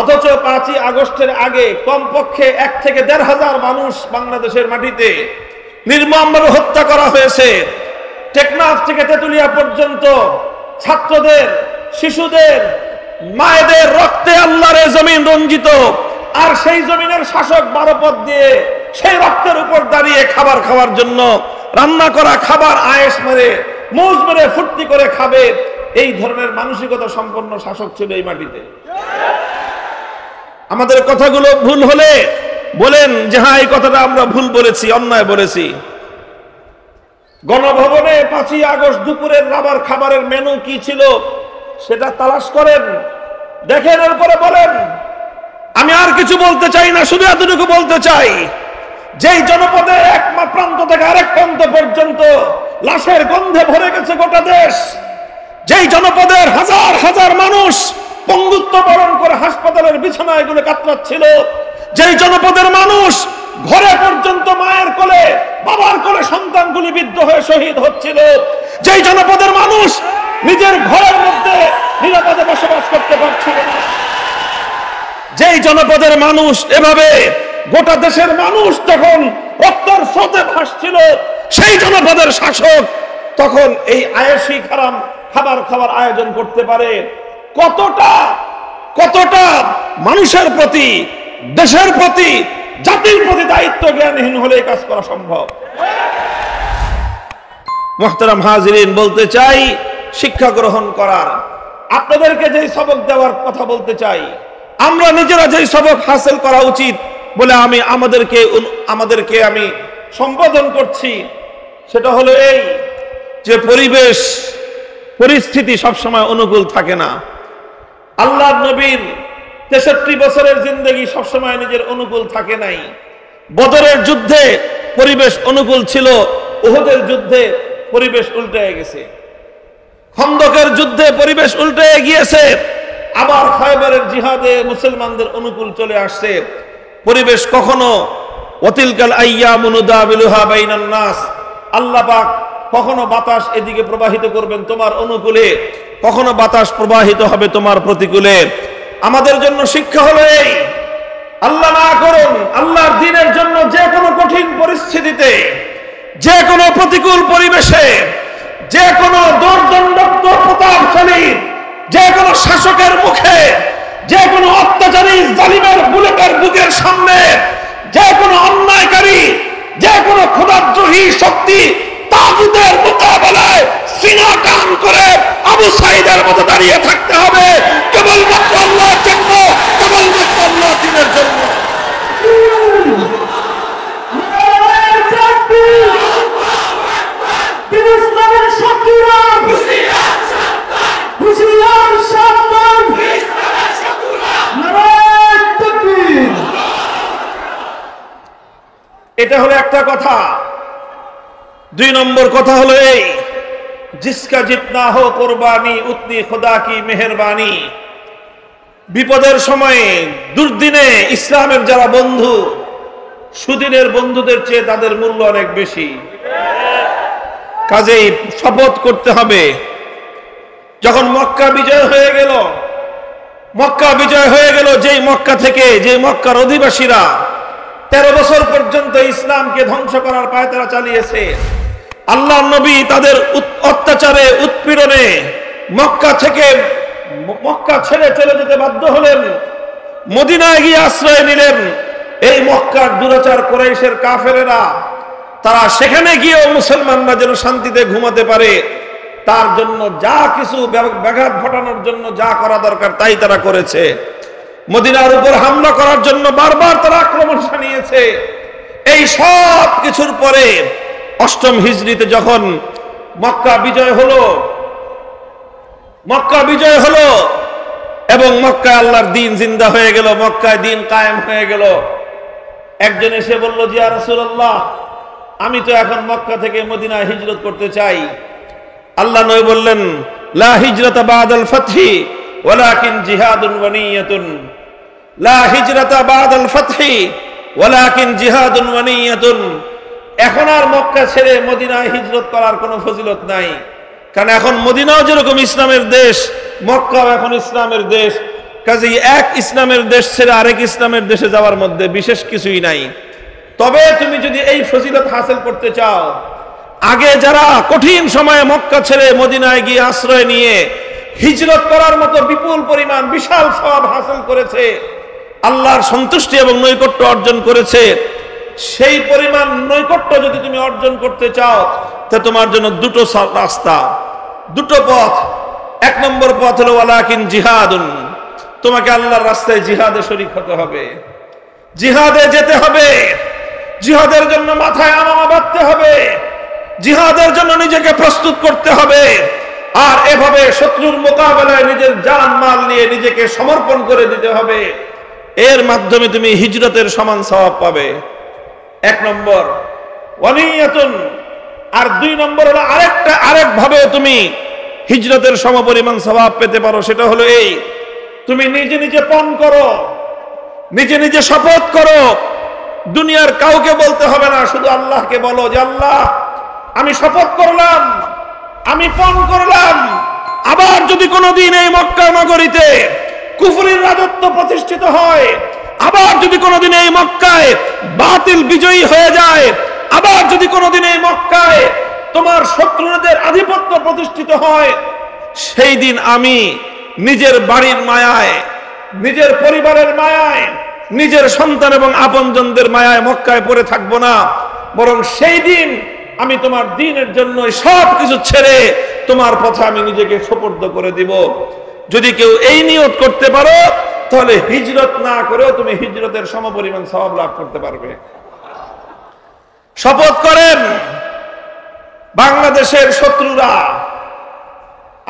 অথচ 5ই আগস্টের আগে কমপক্ষে 1 থেকে 1,500 মানুষ বাংলাদেশের মাটিতে নির্মমভাবে হত্যা করা হয়েছে। টেকনাফ থেকে তেতুলিয়া পর্যন্ত ছাত্রদের, শিশুদের, মায়েদের রক্তে আল্লাহর জমিন রঞ্জিত। আর সেই জমিনের শাসক 12 পদ দিয়ে সেই রক্তের উপর দাঁড়িয়ে খাবার খাওয়ার জন্য রান্না করা খাবার আয়েশ মেরে, মৌজ মেরে, ফুর্তি করে খাবে, এই ধরনের মানসিকতা সম্পন্ন শাসক ছিল এই মাটিতে। আমাদের কথাগুলো ভুল হলে বলেন যে হ্যাঁ, এই কথাটা আমরা ভুল বলেছি, অন্যায় বলেছি। গণভবনে 5ই আগস্ট দুপুরের রাবার খাবারের মেনু কি ছিল সেটা তালাশ করেন, দেখেন, এরপরে বলেন। আমি আর কিছু বলতে চাই না, শুধু এতটুকু বলতে চাই, যেই জনপদে এক প্রান্ত থেকে আরেক প্রান্ত পর্যন্ত লাশের গন্ধে ভরে গেছে গোটা দেশ, যেই জনপদের হাজার হাজার মানুষ পঙ্গুত্ব বরণ করে হাসপাতালের বিছানায় এগুলো কাতরাচ্ছিল, যেই জনপদের মানুষ ঘরে পর্যন্ত মায়ের কোলে, বাবার কোলে সন্তানগুলি বিদ্ধ হয়ে শহীদ হচ্ছিল, যেই জনপদের মানুষ নিজের ঘরের মধ্যে নিরাপদে বসবাস করতে পারছিল না, যেই জনপদের মানুষ এভাবে গোটা দেশের মানুষ তখন রক্তের স্রোতে ভাসছিল, সেই জনপদের শাসক তখন এই আয়েশি খাবার খাবার আয়োজন করতে পারে। কতটা মানুষের প্রতি, দেশের প্রতি, জাতির প্রতি দায়িত্ব জ্ঞানহীন হলে কাজ করা সম্ভব। মুহতারাম হাজিরিন, বলতে চাই শিক্ষা গ্রহণ করার, আপনাদেরকে যেই সবক দেওয়ার কথা বলতে চাই, আমরা নিজেরা যেই সবক হাসিল করা উচিত বলে আমি আমাদেরকে আমি সম্বোধন করছি, সেটা হলো এই যে পরিস্থিতি সবসময় অনুকূল থাকে না। আল্লাহর নবীর 63 বছরের জিন্দেগি সবসময় নিজের অনুকূল থাকে নাই। বদরের যুদ্ধে পরিবেশ অনুকূল ছিল, উহুদের যুদ্ধে পরিবেশ উল্টে গেছে, খন্দকের যুদ্ধে পরিবেশ উল্টে গিয়েছে, আবার খায়বারের জিহাদে মুসলমানদের অনুকূল চলে আসছে। পরিবেশ কখনো ওয়াতিলকাল আইয়ামু নুদাবিলুহা বাইনান নাস, আল্লাহ পাক কখনো বাতাস এদিকে প্রবাহিত করবেন তোমার অনুকূলে, কখনো বাতাস প্রবাহিত হবে তোমার প্রতিকূলে। আমাদের জন্য শিক্ষা হলো এই, আল্লাহ না করুন, আল্লাহর দ্বীনের জন্য যে কোনো কঠিন পরিস্থিতিতে, যে কোনো প্রতিকূল পরিবেশে, যে কোনো দুর্দণ্ড প্রতাপশালী যে কোনো শাসকের মুখে যে কোনো অত্যাচারী জালিমের বুলেটের বুকের সামনে যে কোনো অন্যায়কারী যে কোনো খোদাদ্রোহী শক্তি তাগুতের মোকাবেলায় সিনা টান করে আবু সাঈদের মতো দাঁড়িয়ে থাকতে হবে কেবলমাত্র আল্লাহর জন্য, কেবলমাত্র আল্লাহর দ্বীনের জন্য। এটা হলো একটা কথা। 2 নম্বর কথা হলো এই, জিসকা জিতনা হো কুরবানি উতনি খুদা কি মেহেরবানি। বিপদের সময়ে দুর্দিনে ইসলামের যারা বন্ধু, সুদিনের বন্ধুদের চেয়ে তাদের মূল্য অনেক বেশি। কাজেই শপথ করতে হবে। যখন মক্কা বিজয় হয়ে গেল, মক্কা বিজয় হয়ে গেল, যেই মক্কা থেকে, যে মক্কার অধিবাসীরা 13 বছর পর্যন্ত ইসলামকে ধ্বংস করার পায়তারা চালিয়েছে, আল্লাহর নবী তাদের অত্যাচারে উৎপীড়নে মক্কা থেকে মক্কা ছেড়ে চলে যেতে বাধ্য হলেন, মদিনায় গিয়ে আশ্রয় নিলেন। এই মক্কার দুরাচার কুরাইশের কাফেরেরা তারা সেখানে গিয়েও মুসলমানরা যেন শান্তিতে ঘুমাতে পারে তার জন্য যা কিছু ব্যাঘাত ঘটানোর জন্য যা করা দরকার তাই তারা করেছে। মদিনার উপর হামলা করার জন্য বারবার তারা আক্রমণ শানিয়েছে। এই সব কিছুর পরে 8ম হিজরিতে যখন মক্কা বিজয় হলো, মক্কা বিজয় হলো এবং মক্কায় আল্লাহর দ্বীন জিন্দা হয়ে গেল, মক্কায় দ্বীন কায়েম হয়ে গেল। একজন এসে বলল, যে ইয়া রাসূলুল্লাহ, আমি তো এখন মক্কা থেকে মদিনায় হিজরত করতে চাই। আল্লাহ নবী বললেন, লা হিজরাতা বাদাল ফাতহি ওয়ালাকিন জিহাদুন ওয়া নিয়াতুন। লা হিজরাতা বাদাল ফাতহি ওয়ালাকিন জিহাদুন ওয়া নিয়াতুন। এখন আর মক্কা ছেড়ে মদিনায় হিজরত করার কোনো ফজিলত নাই, কারণ এখন মদিনাও যেরকম ইসলামের দেশ, মক্কাও এখন ইসলামের দেশ। কাজেই এক ইসলামের দেশ ছেড়ে আরেক ইসলামের দেশে যাওয়ার মধ্যে বিশেষ কিছুই নাই। তবে তুমি যদি এই ফজিলত হাসিল করতে চাও, আগে যারা কঠিন সময়ে মক্কা ছেড়ে মদিনায় গিয়ে আশ্রয় নিয়ে হিজরত করার মতো বিপুল পরিমাণ বিশাল সওয়াব হাসিল করেছে, আল্লাহর সন্তুষ্টি এবং নৈকট্য অর্জন করেছে, সেই পরিমাণ নৈকট্য যদি তুমি অর্জন করতে চাও, তা তোমার জন্য দুটো রাস্তা, দুটো পথ। 1 নম্বর পথ হলো ওয়ালাকিন জিহাদুন, তোমাকে আল্লাহর রাস্তায় জিহাদে শরীক হতে হবে, জিহাদে যেতে হবে, জিহাদের জন্য মাথায় আমামা বাঁধতে হবে, জিহাদের জন্য নিজেকে প্রস্তুত করতে হবে। আর এভাবে শত্রুর মোকাবেলায় নিজের জান মাল নিয়ে নিজেকে সমর্পণ করে দিতে হবে। এর মাধ্যমে তুমি হিজরতের সমান সওয়াব পাবে। 1 নম্বর ওয়ানিয়াতুন। আর 2 নম্বর হলো আরেকভাবে তুমি হিজরতের সমপরিমাণ সওয়াব পেতে পারো। সেটা হলো এই, তুমি নিজে নিজে পণ করো, নিজে নিজে শপথ করো। দুনিয়ার কাউকে বলতে হবে না, শুধু আল্লাহকে বলো যে আল্লাহ, আমি শপথ করলাম, আমি পণ করলাম, আবার যদি কোনোদিন এই মক্কা নগরীতে কুফরের রাজত্ব প্রতিষ্ঠিত হয়, আবার যদি কোনোদিন এই মক্কায় বাতিল বিজয়ী হয়ে যায়, আবার যদি কোনোদিন এই মক্কায় তোমার শত্রুদের আধিপত্য প্রতিষ্ঠিত হয়, সেই দিন আমি নিজের বাড়ির মায়ায়, নিজের পরিবারের মায়ায়, নিজের সন্তান এবং আপনজনদের মায়ায় মক্কায় পড়ে থাকবো না, বরং সেই দিন আমি তোমার দ্বীনের জন্য সব কিছু ছেড়ে তোমার পথে আমি নিজেকে সুপর্দ করে দিব। যদি কেউ এই নিয়ত করতে পারো, তাহলে হিজরত না করেও তুমি হিজরতের সমপরিমাণ সওয়াব লাভ করতে পারবে। শপথ করেন বাংলাদেশের শত্রুরা,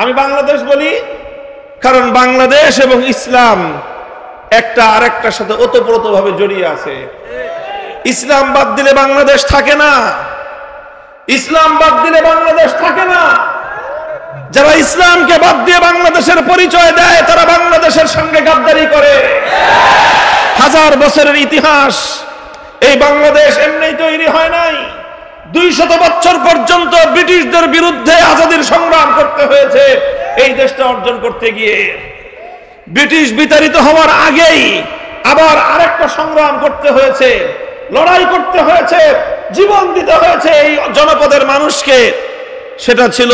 আমি বাংলাদেশ বলি কারণ বাংলাদেশ এবং ইসলাম একটা আরেকটার সাথে ওতপ্রোতভাবে জড়িয়ে আছে। ইসলাম বাদ দিলে বাংলাদেশ থাকে না, ইসলাম বাদ দিলে বাংলাদেশ থাকে না। যারা ইসলামকে বাদ দিয়ে বাংলাদেশের পরিচয় দেয়, তারা বাংলাদেশের সঙ্গে গাদ্দারি করে। 1000 বছরের ইতিহাস, এই বাংলাদেশ এমনি তৈরি হয় নাই। 200 বছর পর্যন্ত ব্রিটিশদের বিরুদ্ধে আজাদির সংগ্রাম করতে হয়েছে এই দেশটা অর্জন করতে গিয়ে। ব্রিটিশ বিতাড়িত হওয়ার আগেই আবার আরেকটা সংগ্রাম করতে হয়েছে, লড়াই করতে হয়েছে, জীবন দিতে হয়েছে এই জনপদের মানুষকে। সেটা ছিল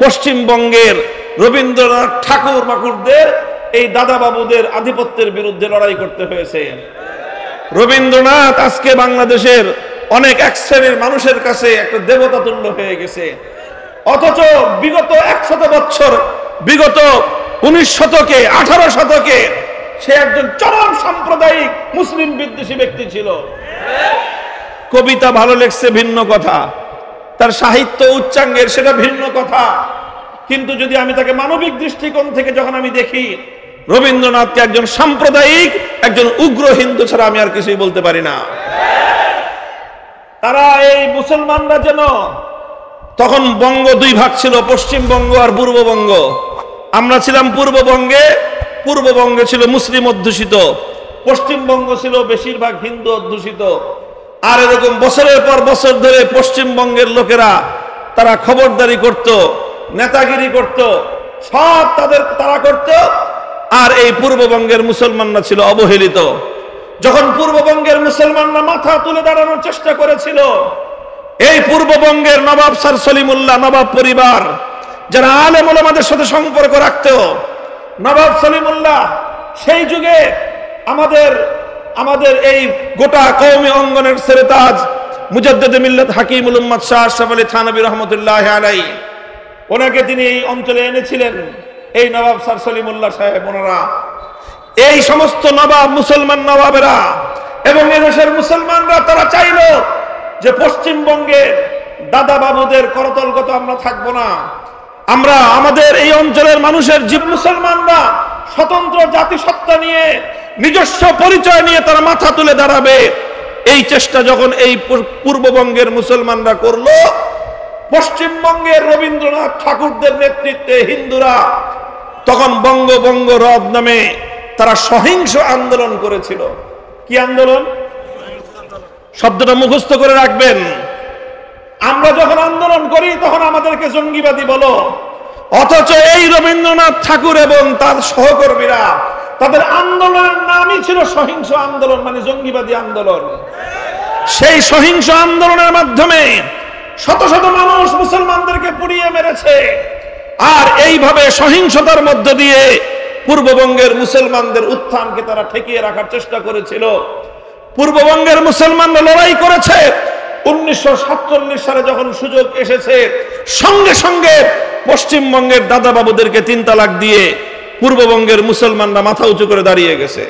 পশ্চিমবঙ্গের রবীন্দ্রনাথ ঠাকুর মাকুরদের এই দাদা বাবুদের আধিপত্যের বিরুদ্ধে লড়াই করতে হয়েছে। রবীন্দ্রনাথ আজকে বাংলাদেশের অনেক এক শ্রেণীর মানুষের কাছে একটা দেবতা তুল্য হয়ে গেছে, অথচ বিগত 100 বছর, বিগত 19 শতকে, 18 শতকে সে একজন চরম সাম্প্রদায়িক মুসলিম বিদ্বেষী ব্যক্তি ছিল। কবিতা ভালো লেখছে ভিন্ন কথা, তার সাহিত্য উচ্চাঙ্গের সেটা ভিন্ন কথা, কিন্তু যদি আমি তাকে মানবিক দৃষ্টিকোণ থেকে যখন আমি দেখি, রবীন্দ্রনাথকে একজন সাম্প্রদায়িক, একজন উগ্র হিন্দু ছাড়া আমি আর কিছুই বলতে পারি না। তারা এই মুসলমানরা যেন, তখন বঙ্গ দুই ভাগ ছিল, পশ্চিমবঙ্গ আর পূর্ববঙ্গ। আমরা ছিলাম পূর্ববঙ্গে, পূর্ববঙ্গে ছিল মুসলিম অধ্যুষিত, পশ্চিমবঙ্গ ছিল বেশিরভাগ হিন্দু অধ্যুষিত। আর এরকম বছরের পর বছর ধরে পশ্চিমবঙ্গের লোকেরা তারা খবরদারি করত, নেতাগিরি করত, সব তারা করত, আর এই পূর্ববঙ্গের মুসলমানরা ছিল অবহেলিত। যখন পূর্ববঙ্গের মুসলমানরা মাথা তুলে দাঁড়ানোর চেষ্টা করেছিল, এই পূর্ববঙ্গের নবাব স্যার সলিমুল্লাহ, নবাব পরিবার যারা আলেম ওলামাদের সাথে সম্পর্ক রাখত, নবাব সলিমুল্লাহ সেই যুগে আমাদের এই গোটা কওমি অঙ্গনের সেরেতাজ মুজাদ্দিদে মিল্লাত হাকিমুল উম্মাত শাহ আশরাফ আলী থানভী রহমাতুল্লাহি আলাইহি, ওনাকে তিনি এই অঞ্চলে এনেছিলেন। এই নবাব স্যার সলিমুল্লাহ সাহেব, ওনারা এই সমস্ত নবাব, মুসলমান নবাবেরা এবং এদেশের মুসলমানরা তারা চাইল যে পশ্চিমবঙ্গের দাদা বাবুদের করতলগত আমরা থাকবো না, আমরা আমাদের এই অঞ্চলের মানুষের জীব মুসলমানরা স্বতন্ত্র জাতিসত্তা নিয়ে, নিজস্ব পরিচয় নিয়ে তারা মাথা তুলে দাঁড়াবে। এই চেষ্টা যখন এই পূর্ববঙ্গের মুসলমানরা করলো, পশ্চিমবঙ্গের রবীন্দ্রনাথ ঠাকুরদের নেতৃত্বে হিন্দুরা তখন বঙ্গ রদ নামে তারা সহিংস আন্দোলন করেছিল। কি আন্দোলন? শব্দটা মুখস্থ করে রাখবেন। আমরা যখন আন্দোলন করি তখন আমাদেরকে জঙ্গিবাদী বলো, অথচ এই রবীন্দ্রনাথ ঠাকুর এবং তার সহকর্মীরা, তাদের আন্দোলনের নামই ছিল সহিংস আন্দোলন, মানে জঙ্গিবাদী আন্দোলন। সেই সহিংস আন্দোলনের মাধ্যমে শত শত মানুষ মুসলমানদেরকে পুড়িয়ে মেরেছে, আর এইভাবে সহিংসতার মধ্য দিয়ে পূর্ববঙ্গের মুসলমানদের উত্থানকে তারা ঠেকিয়ে রাখার চেষ্টা করেছিল। পূর্ববঙ্গের মুসলমানরা লড়াই করেছে। 1947 সালে যখন সুযোগ এসেছে, সঙ্গে সঙ্গে পশ্চিমবঙ্গের দাদা বাবুদেরকে 3 তালাক দিয়ে পূর্ববঙ্গের মুসলমানরা মাথা উঁচু করে দাঁড়িয়ে গেছে।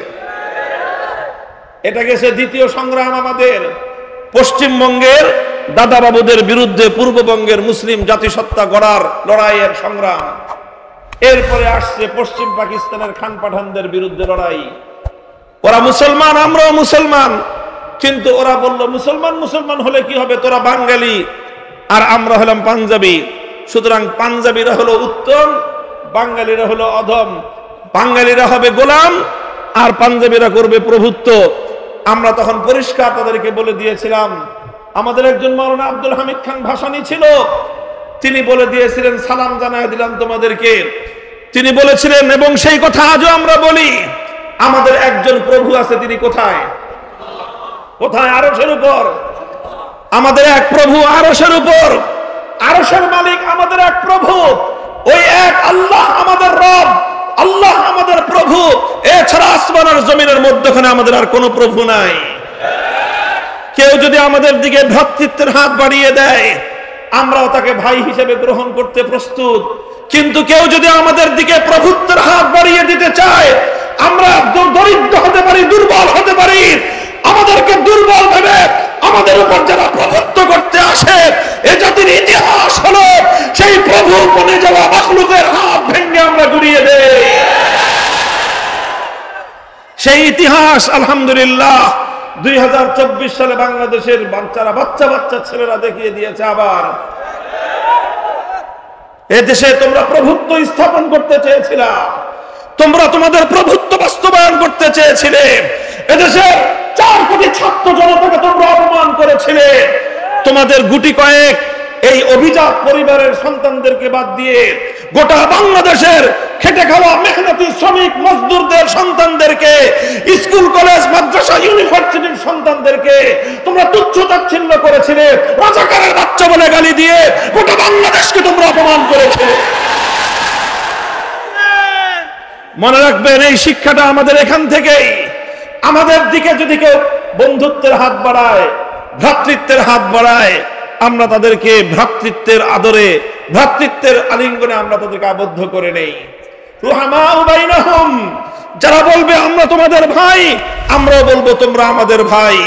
এটা গেছে দ্বিতীয় সংগ্রাম আমাদের, পশ্চিমবঙ্গের দাদা বাবুদের বিরুদ্ধে পূর্ববঙ্গের মুসলিম জাতিসত্তা গড়ার লড়াইয়ের সংগ্রাম। এরপরে আসছে পশ্চিম পাকিস্তানের খান পাঠানদের বিরুদ্ধে লড়াই। ওরা মুসলমান, আমরাও মুসলমান, কিন্তু ওরা বলল মুসলমান হলে কি হবে, তোরা বাঙালি আর আমরা হলাম পাঞ্জাবি, সুতরাং পাঞ্জাবিরা হলো উত্তম, বাঙালিরা হলো অধম, বাঙালিরা হবে গোলাম আর পাঞ্জাবিরা করবে প্রভুত্ব। আমরা তখন পরিষ্কার তাদেরকে বলে দিয়েছিলাম। আমাদের একজন মাওলানা আব্দুল হামিদ খান ভাসানী ছিল, তিনি বলে দিয়েছিলেন, সালাম জানায় দিলাম তোমাদেরকে, তিনি বলেছিলেন, এবং সেই কথা আজও আমরা বলি, আমাদের একজন প্রভু আছে, তিনি কোথায়? আরশের উপর। আমাদের এক প্রভু আরশের উপর, আরশের মালিক আমাদের এক প্রভু, ওই এক আল্লাহ আমাদের রব, আল্লাহ আমাদের প্রভু। এছাড়া আসমান আর জমিনের মধ্যখানে আমাদের আর কোনো প্রভু নাই। কেউ যদি আমাদের দিকে ভ্রাতৃত্বের হাত বাড়িয়ে দেয়, আমরাও তাকে ভাই হিসেবে গ্রহণ করতে প্রস্তুত, কিন্তু কেউ যদি আমাদের দিকে প্রভুত্বের হাত বাড়িয়ে দিতে চায়, আমরা দরিদ্র হতে পারি, দুর্বল হতে পারি, আমাদেরকে দুর্বল ভেবে আমাদের উপর যারা প্রভুত্ব করতে আসে, এ জাতির ইতিহাস হলো সেই প্রভু বনে যাওয়া মাখলুকের হাত ভেঙে আমরা গুড়িয়ে দেই। সেই ইতিহাস আলহামদুলিল্লাহ 2024 সালে বাংলাদেশের বাচ্চা ছেলেরা দেখিয়ে দিয়েছে। আবার এদেশে তোমরা প্রভুত্ব স্থাপন করতে চেয়েছিলে, তোমরা তোমাদের প্রভুত্ব বাস্তবায়ন করতে চেয়েছিলে, এদেশে 4 কোটি ছাত্র জনতাকে তোমরা অপমান করেছিলে। তোমাদের গুটি কয়েক এই অভিজাত পরিবারের সন্তানদেরকে বাদ দিয়ে গোটা বাংলাদেশের খেটে খাওয়া মেহনতি শ্রমিক মজদুরদের সন্তানদেরকে, স্কুল কলেজ মাদ্রাসা ইউনিভার্সিটির সন্তানদেরকে তোমরা তুচ্ছ তাচ্ছিল্য করেছিলে, রাজাকারের বাচ্চা বলে গালি দিয়ে গোটা বাংলাদেশকে তোমরা অপমান করেছিলে। মনে রাখবেন এই শিক্ষাটা আমাদের এখান থেকেই। আমাদের দিকে যদি কেউ বন্ধুত্বের হাত বাড়ায়, ভ্রাতৃত্বের হাত বাড়ায়, আমরা তাদেরকে ভ্রাতৃত্বের আদরে, ভ্রাতৃত্বের আলিঙ্গনে আমরা তাদেরকে আবদ্ধ করে নেই। রুহামাউ বাইনাহুম, যারা বলবে আমরা তোমাদের ভাই, আমরাও বলবো তোমরা আমাদের ভাই।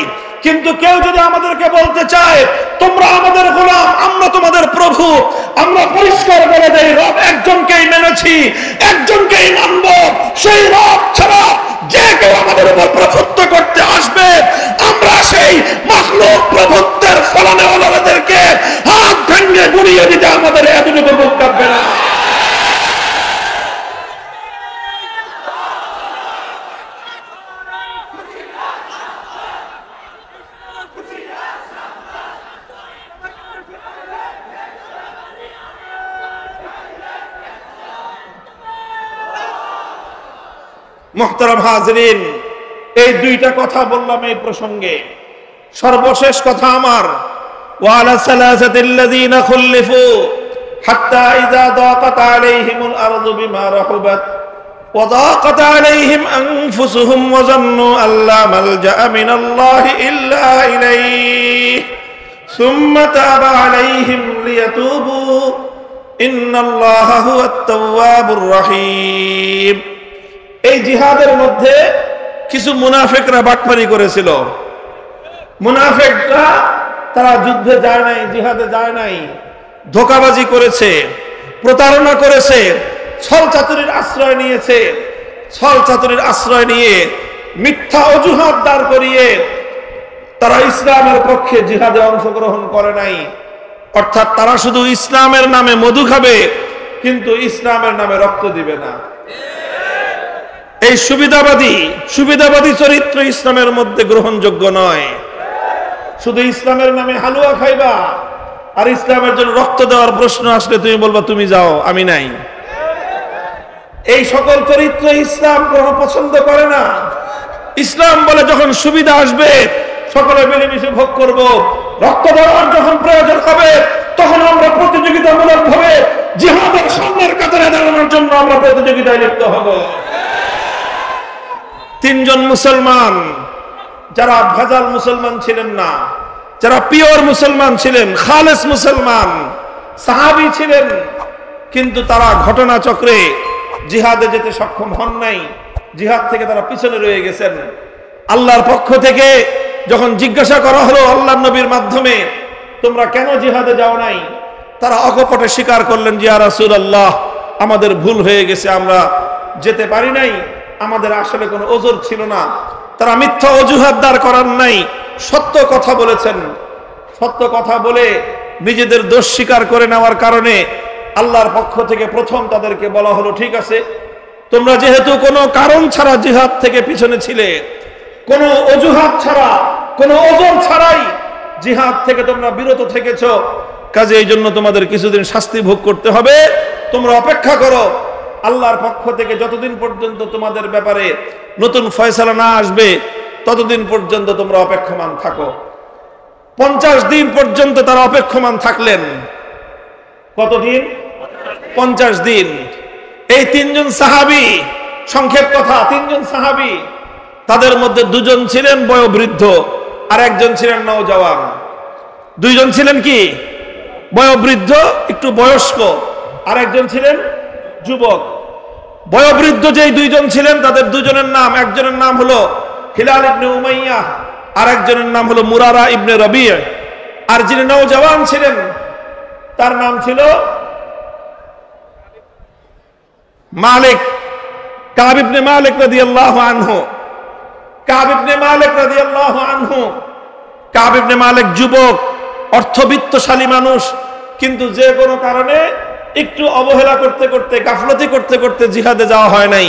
কিন্তু কেউ যদি আমাদেরকে বলতে চায় তোমরা আমাদের গোলাম, আমরা তোমাদের প্রভু, আমরা পরিষ্কার বলে দেই রব একজনকেই মেনেছি, একজনকেই মানব। সেই রব ছাড়া যে কেউ আমাদের উপর প্রভুত্ব করতে আসবে, আমরা সেই মাখলুক প্রভুত্বের ফলনে ওলাদেরকে হাত ভেঙে গুড়িয়ে দিতে আমাদের এতটুকু বুক কাঁপবে না। মুহতারাম হাজরিন, এই দুইটা কথা বললাম এই প্রসঙ্গে। সর্বশেষ কথা আমার, ওয়ালা সালাসাতিল্লাযীনা খুল্লিফু হাত্তা ইযা দাকাত আলাইহিমুল আরদু বিমা রাহুবাত ওয়া দাকাত আলাইহিম আনফুসুহুম ওয়া যান্নু আল্লা মালজাআ মিনাল্লাহি ইল্লা ইলাইহি সুম্মা তাবা আলাইহিম লিয়াতুবু ইন্নাল্লাহা হুয়াত তাওয়াবুর রহিম। এই জিহাদের মধ্যে কিছু মুনাফিকরা বাটপারি করেছিল। মুনাফিকরা তারা যুদ্ধে যায় নাই, জিহাদে যায় নাই, ধোঁকাবাজি করেছে, প্রতারণা করেছে, ছল চাতুরির আশ্রয় নিয়েছে। ছল চাতুরির আশ্রয় নিয়ে মিথ্যা অজুহাত দাঁড় করিয়ে তারা ইসলামের পক্ষে জিহাদে অংশগ্রহণ করে নাই। অর্থাৎ তারা শুধু ইসলামের নামে মধু খাবে, কিন্তু ইসলামের নামে রক্ত দিবে না। এই সুবিধাবাদী চরিত্র ইসলামের মধ্যে গ্রহণযোগ্য নয়। শুধু ইসলামের নামে হালুয়া খাইবা আর ইসলামের জন্য রক্ত দেওয়ার প্রশ্ন আসলে তুমি বলবা তুমি যাও, আমি নাই। এই সকল চরিত্র ইসলাম গ্রহণ পছন্দ করে না। ইসলাম বলে যখন সুবিধা আসবে সকলে মিলেমিশে ভোগ করব, রক্ত দেওয়ার যখন প্রয়োজন হবে তখন আমরা প্রতিযোগিতামূলক ভাবে জিহাদের সামনের কাতারে দাঁড়ানোর জন্য আমরা প্রতিযোগিতায় লিপ্ত হব। তিনজন মুসলমান যারা ভেজাল মুসলমান ছিলেন না, যারা পিওর মুসলমান ছিলেন, খালেস মুসলমান, সাহাবী ছিলেন, কিন্তু তারা ঘটনা চক্রে জিহাদে যেতে সক্ষম হন নাই। জিহাদ থেকে তারা পিছনে রয়ে গেছেন। আল্লাহর পক্ষ থেকে যখন জিজ্ঞাসা করা হলো আল্লাহর নবীর মাধ্যমে, তোমরা কেন জিহাদে যাও নাই, তারা অকপটে স্বীকার করলেন যে ইয়া রাসূলুল্লাহ, আমাদের ভুল হয়ে গেছে, আমরা যেতে পারি নাই, আমাদের আসলে কোনো ওজর ছিল না। তারা মিথ্যা অজুহাত দাঁড় করার নাই, সত্য কথা বলেছেন। সত্য কথা বলে নিজেদের দোষ স্বীকার করে নেওয়ার কারণে আল্লাহর পক্ষ থেকে প্রথম তাদেরকে বলা হলো, ঠিক আছে, তোমরা যেহেতু কোনো কারণ ছাড়া জিহাদ থেকে পিছনে ছিলে, কোনো অজুহাত ছাড়া, কোনো ওজর ছাড়াই জিহাদ থেকে তোমরা বিরত থেকেছো, কাজে এই জন্য তোমাদের কিছুদিন শাস্তি ভোগ করতে হবে। তোমরা অপেক্ষা করো, আল্লাহর পক্ষ থেকে যতদিন পর্যন্ত তোমাদের ব্যাপারে নতুন ফয়সালা না আসবে ততদিন পর্যন্ত তোমরা অপেক্ষমান থাকো। 50 দিন পর্যন্ত তারা অপেক্ষমান থাকলেন। কতদিন? 50 দিন। এই তিনজন সাহাবী, সংক্ষেপ কথা, তিনজন সাহাবী, তাদের মধ্যে দুজন ছিলেন বয়োবৃদ্ধ আর একজন ছিলেন নওজওয়ান। দুইজন ছিলেন কি? বয়োবৃদ্ধ, একটু বয়স্ক, আর একজন ছিলেন যুবক। বয়োবৃদ্ধ যেই দুইজন ছিলেন তাদের দুজনের নাম, একজনের নাম হলো হিলাল ইবনে উমাইয়া, আর একজনের নাম হলো মুরারা ইবনে রবি'। আর যিনি নওজওয়ান ছিলেন তার নাম ছিল মালিক, কাব ইবনে মালিক রাদিয়াল্লাহু আনহু। কাব ইবনে মালিক রাদিয়াল্লাহু আনহু, কাব ইবনে মালিক যুবক, অর্থবিত্তশালী মানুষ, কিন্তু যে কোনো কারণে একটু অবহেলা করতে করতে, গাফলতি করতে করতে জিহাদে যাওয়া হয় নাই।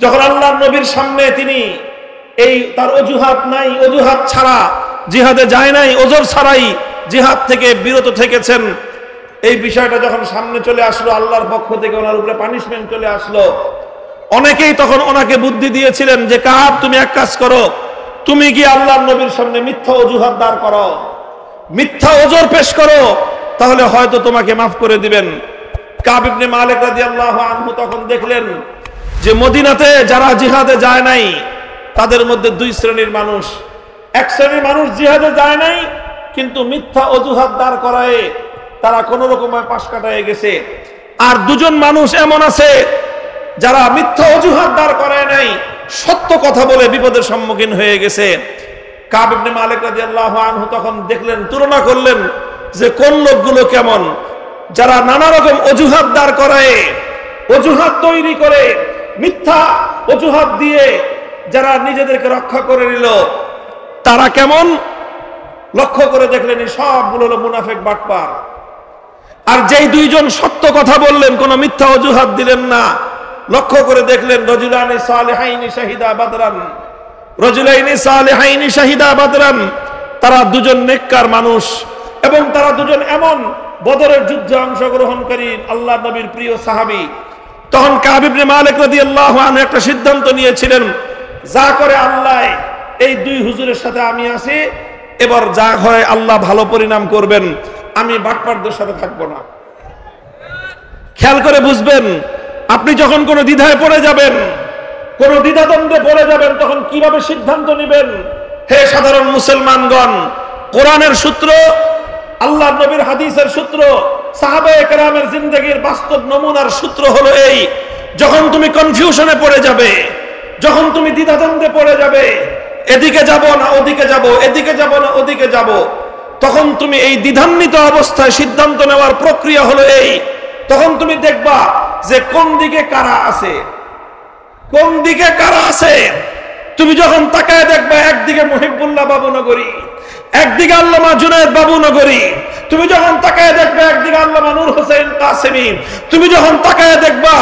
যখন আল্লাহর নবীর সামনে তিনি এই তার অজুহাত নাই, অজুহাত ছাড়া জিহাদে যায় নাই, ওজর ছাড়াই জিহাদ থেকে বিরত থেকেছেন, এই বিষয়টা যখন সামনে চলে আসলো, আল্লাহর পক্ষ থেকে ওনার উপরে পানিশমেন্ট চলে আসলো। অনেকেই তখন ওনাকে বুদ্ধি দিয়েছিলেন যে কাব, তুমি এক কাজ করো, তুমি গিয়ে আল্লাহর নবীর সামনে মিথ্যা অজুহাত দাঁড় করো, মিথ্যা ওজর পেশ করো, তাহলে হয়তো তোমাকে মাফ করে দিবেন। কাব ইবনে মালিক রাদিয়াল্লাহু আনহু তখন দেখলেন যে মদিনাতে যারা জিহাদে যায় নাই তাদের মধ্যে দুই শ্রেণীর মানুষ। এক শ্রেণীর মানুষ জিহাদে যায় নাই কিন্তু মিথ্যা অজুহাত দাঁড় করায় তারা কোন রকমে পাশ কাটায় গেছে। আর দুজন মানুষ এমন আছে যারা মিথ্যা অজুহাত দাঁড় করায় নাই, সত্য কথা বলে বিপদের সম্মুখীন হয়ে গেছে। কাব ইবনে মালিক রাদিয়াল্লাহু আনহু তখন দেখলেন, তুলনা করলেন যে কোন লোকগুলো কেমন, যারা নানা রকম অজুহাত দাঁড় করায়, অজুহাত তৈরি করে, মিথ্যা অজুহাত দিয়ে যারা নিজেদেরকে রক্ষা করে নিল তারা কেমন। লক্ষ্য করে দেখলেন সবগুলো হলো মুনাফিক, বাটপার। আর যেই দুইজন সত্য কথা বললেন, কোন মিথ্যা অজুহাত দিলেন না, লক্ষ্য করে দেখলেন রজুলানি সালিহাইনি শাহিদা বাদরান, রজুলাইনি সালিহাইনি শাহিদা বাদরান, তারা দুজন নেককার মানুষ এবং তারা দুজন এমন বদরের যুদ্ধে অংশগ্রহণকারী আল্লাহ নবীর প্রিয় সাহাবী। তখন কাব ইবনে মালিক রাদিয়াল্লাহু আনহু একটা সিদ্ধান্ত নিয়েছিলেন, যা করে আল্লাহ, এই দুই হুজুরের সাথে আমি আছি, এবার যা হয় আল্লাহ ভালো পরিণাম করবেন, আমি বাটপারদের সাথে থাকবো না। খেয়াল করে বুঝবেন, আপনি যখন কোনো দ্বিধায় পড়ে যাবেন, কোন দ্বিধাদ্বন্দ্বে পড়ে যাবেন, তখন কিভাবে সিদ্ধান্ত নেবেন। হে সাধারণ মুসলমানগণ, কোরআনের সূত্র, আল্লাহ নবীর হাদিসের সূত্র, সাহাবায়ে কেরামের জিন্দেগীর বাস্তব নমুনার সূত্র হলো এই, যখন তুমি কনফিউশনে পড়ে যাবে, যখন তুমি দ্বিধাদ্বন্দ্বে পড়ে যাবে, এদিকে যাব না ওদিকে যাব, এদিকে যাব না ওদিকে যাব, তখন তুমি এই দ্বিধান্বিত অবস্থায় সিদ্ধান্ত নেওয়ার প্রক্রিয়া হলো এই, তখন তুমি দেখবা যে কোন দিকে কারা আছে, কোন দিকে কারা আছে। তুমি যখন তাকায় দেখবা, একদিকে মুহিবুল্লাহ বাবুনগরী, একদিকে আল্লামা জুনায়েদ বাবুনগরী, তুমি যখন তাকায় দেখবা একদিকে আল্লামা নূর হোসেন কাসেমী, তুমি যখন তাকায় দেখবা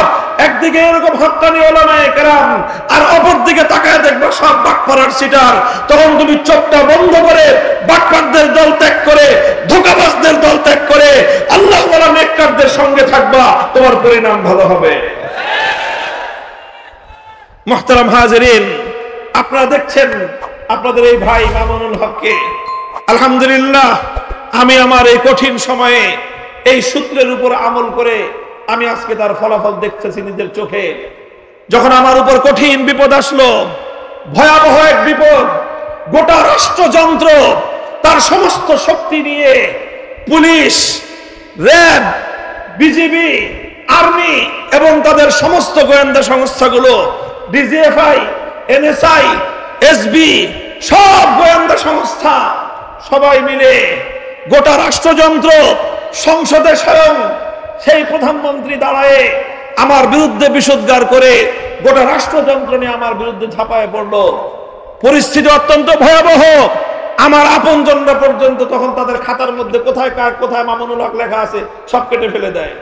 একদিকে এরকম হক্কানি উলামায়ে কেরাম, আর অপর দিকে তাকায় দেখবা সব বাটপাড়ার সিটার, তখন তুমি চোখটা বন্ধ করে বাটপারদের দল ত্যাগ করে, ধোঁকাবাজদের দল ত্যাগ করে আল্লাহ ওয়ালা নেককারদের সঙ্গে থাকবা, তোমার পরিণাম ভালো হবে। মুহতারাম হাজিরিন, আপনারা দেখছেন আপনাদের এই ভাই মামুনুল হককে। আলহামদুলিল্লাহ, আমি আমার এই কঠিন সময়ে এই সূত্রের উপর আমল করে আমি আজকে তার ফলাফল দেখতেছি নিজের চোখে। যখন আমার উপর কঠিন বিপদ আসলো, ভয়াবহ এক বিপদ, গোটা রাষ্ট্রযন্ত্র তার সমস্ত শক্তি নিয়ে, পুলিশ, র্যাব, বিজিবি, আর্মি এবং তাদের সমস্ত গোয়েন্দা সংস্থাগুলো, ডিজিএফআই, এনএসআই, এসবি, সব গোয়েন্দা সংস্থা সবাই মিলে গোটা রাষ্ট্রযন্ত্র, সংসদে স্বয়ং সেই প্রধানমন্ত্রী দাঁড়ায় আমার বিরুদ্ধে বিষোদ্গার করে গোটা রাষ্ট্রযন্ত্র নিয়ে আমার বিরুদ্ধে ঝাঁপায় পড়লো। পরিস্থিতি অত্যন্ত ভয়াবহ। আমার আপনজনরা পর্যন্ত তখন তাদের খাতার মধ্যে কোথায় কার কোথায় মামুনুল হক লেখা আছে সব কেটে ফেলে দেয়,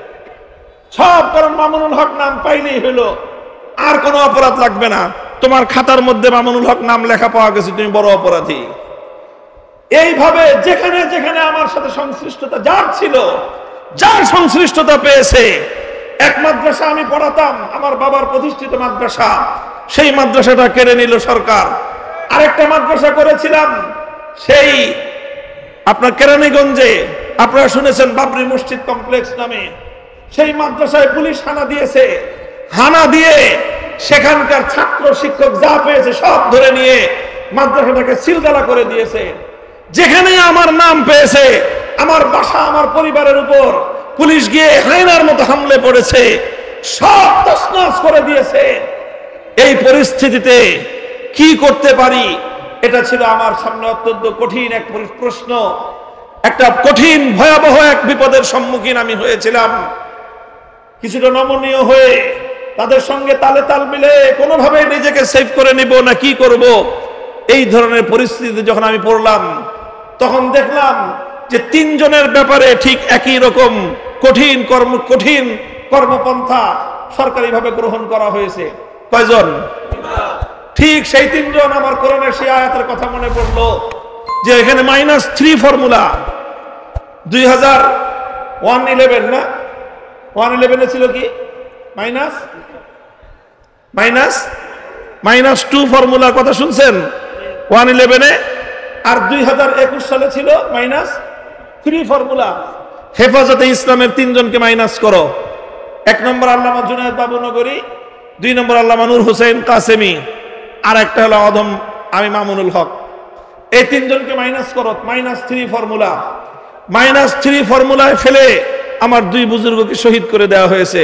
সব। কারণ মামুনুল হক নাম পাইলেই হলো, আর কোনো অপরাধ লাগবে না, তোমার খাতার মধ্যে মামুনুল হক নাম লেখা পাওয়া গেছে, তুমি বড় অপরাধী। এইভাবে যেখানে যেখানে আমার সাথে সংশ্লিষ্টতা যার ছিল, যার সংশ্লিষ্টতা পেয়েছে, এক মাদ্রাসা আমি পড়াতাম, আমার বাবার প্রতিষ্ঠিত মাদ্রাসা, সেই মাদ্রাসাটা কেড়ে নিল সরকার। আরেকটা মাদ্রাসা করেছিলাম সেই আপনার কেরানীগঞ্জে, আপনারা শুনেছেন বাবরি মসজিদ কমপ্লেক্স নামে, সেই মাদ্রাসায় পুলিশ হানা দিয়েছে। হানা দিয়ে সেখানকার ছাত্র শিক্ষক যা পেয়েছে সব ধরে নিয়ে মাদ্রাসাটাকে সিলগালা করে দিয়েছে। যেখানে আমার নাম পেয়েছে, আমার বাসা, আমার পরিবারের উপর পুলিশ গিয়ে হায়নার মতো হামলে পড়েছে, সব তছনছ করে দিয়েছে। এই পরিস্থিতিতে কি করতে পারি, এটা ছিল আমার সামনে অত্যন্ত কঠিন এক প্রশ্ন। একটা কঠিন ভয়াবহ এক বিপদের সম্মুখীন আমি হয়েছিলাম। কিছুটা নমনীয় হয়ে তাদের সঙ্গে তালে তাল মিলে কোনোভাবে নিজেকে সেভ করে নিব না কি করব, এই ধরনের পরিস্থিতিতে যখন আমি পড়লাম, তখন দেখলাম যে তিনজনের ব্যাপারে ঠিক একই রকম কঠিন কর্মপন্থা সরকারিভাবে গ্রহণ করা হয়েছে। কয়জন? ঠিক সেই তিনজন। আমার কোরআনের সেই আয়াতের কথা মনে পড়লো যে এখানে -3 ফর্মুলা 2011 না 111 ছিল কি -2 ফর্মুলার কথা শুনছেন 111-এ, আর 2021 সালে ছিল -3 ফর্মুলা। হেফাজতে ইসলামের তিনজনকে মাইনাস করো। 1 নম্বর আল্লামা জুনায়েদ বাবুনগরী, 2 নম্বর আল্লামা নূর হোসেন কাসেমি, আর একটা হলো অদম আমি মামুনুল হক। এই তিনজনকে মাইনাস করো, -3 ফর্মুলা। -3 ফর্মুলায় ফেলে আমার 2 বুজুর্গকে শহীদ করে দেওয়া হয়েছে।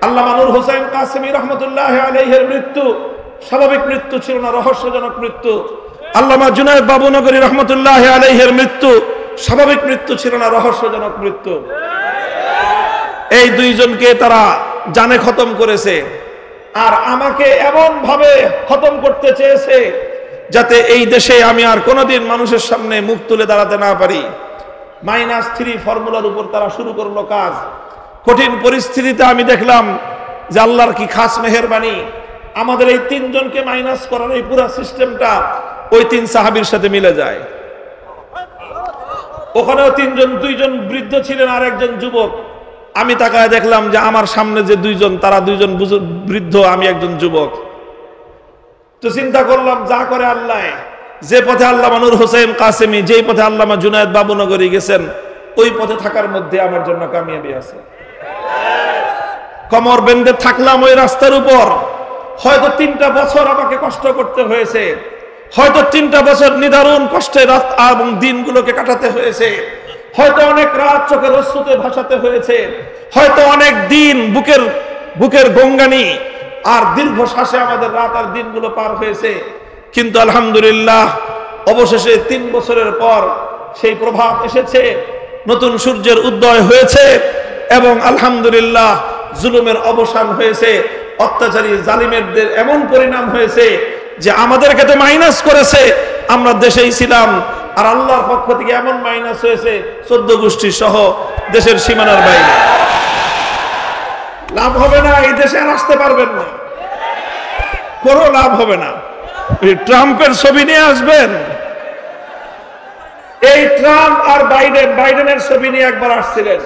আল্লামা নূর হোসেন কাসেমি রহমতুল্লাহ আলাইহির মৃত্যু স্বাভাবিক মৃত্যু ছিল না, রহস্যজনক মৃত্যু। আল্লামা জুনায়েদ বাবুনগরী রহমতুল্লাহ আলাইহির মৃত্যু স্বাভাবিক মৃত্যু ছিল না, রহস্যজনক মৃত্যু। এই 2 জনকে তারা জানে খতম করেছে, আর আমাকে এমন ভাবে খতম করতে চেয়েছে যাতে এই দেশে আমি আর কোনোদিন মানুষের সামনে মুখ তুলে দাঁড়াতে না পারি। -3 ফর্মুলার উপর তারা শুরু করলো কাজ। কঠিন পরিস্থিতিতে আমি দেখলাম যে আল্লাহর কি খাস মেহেরবানি, আমাদের এই 3 জনকে মাইনাস করার এই পুরো সিস্টেমটা ওই 3 সাহাবীর সাথে মিলে যায়। ওখানেও 3 জন, 2 জন বৃদ্ধ ছিলেন আর একজন যুবক। আমি তাকায় দেখলাম যে আমার সামনে যে 2 জন, তারা 2 জন বৃদ্ধ, আমি একজন যুবক। তো চিন্তা করলাম যা করে আল্লাহ, যে পথে আল্লামা নূর হোসেন কাসেমি, যেই পথে আল্লামা জুনায়েদ বাবুনগরী গেছেন, ওই পথে থাকার মধ্যে আমার জন্য কামিয়াবি আছে। কমর বেঁধে থাকলাম ওই রাস্তার উপর। হয়তো 3টা বছর আমাকে কষ্ট করতে হয়েছে, হয়তো 3টা বছর নিদারুণ কষ্টে রাত এবং দিনগুলোকে কাটাতে হয়েছে, হয়তো অনেক রাত চোখের অশ্রুতে ভাসাতে হয়েছে, হয়তো অনেক দিন বুকের গঙ্গানি আর দীর্ঘ শ্বাসে আমাদের রাত আর দিনগুলো পার হয়েছে। কিন্তু আলহামদুলিল্লাহ অবশেষে 3 বছরের পর সেই প্রভাত এসেছে, নতুন সূর্যের উদয় হয়েছে এবং আলহামদুলিল্লাহ জুলুমের অবসান হয়েছে, অত্যাচারী জালিমেরদের এমন পরিণাম হয়েছে যে আমাদেরকে তো মাইনাস করেছে, আমরা দেশেই ছিলাম, আর আল্লাহর পক্ষ থেকে এমন মাইনাস হয়েছে 14 গোষ্ঠী সহ দেশের সীমানার বাইরে। লাভ হবে না, এই দেশে আর আসতে পারবেন না, কোনো লাভ হবে না। ট্রাম্পের ছবি নিয়ে আসবেন, এই ট্রাম্প আর বাইডেনের ছবি নিয়ে একবার আসছিলেন,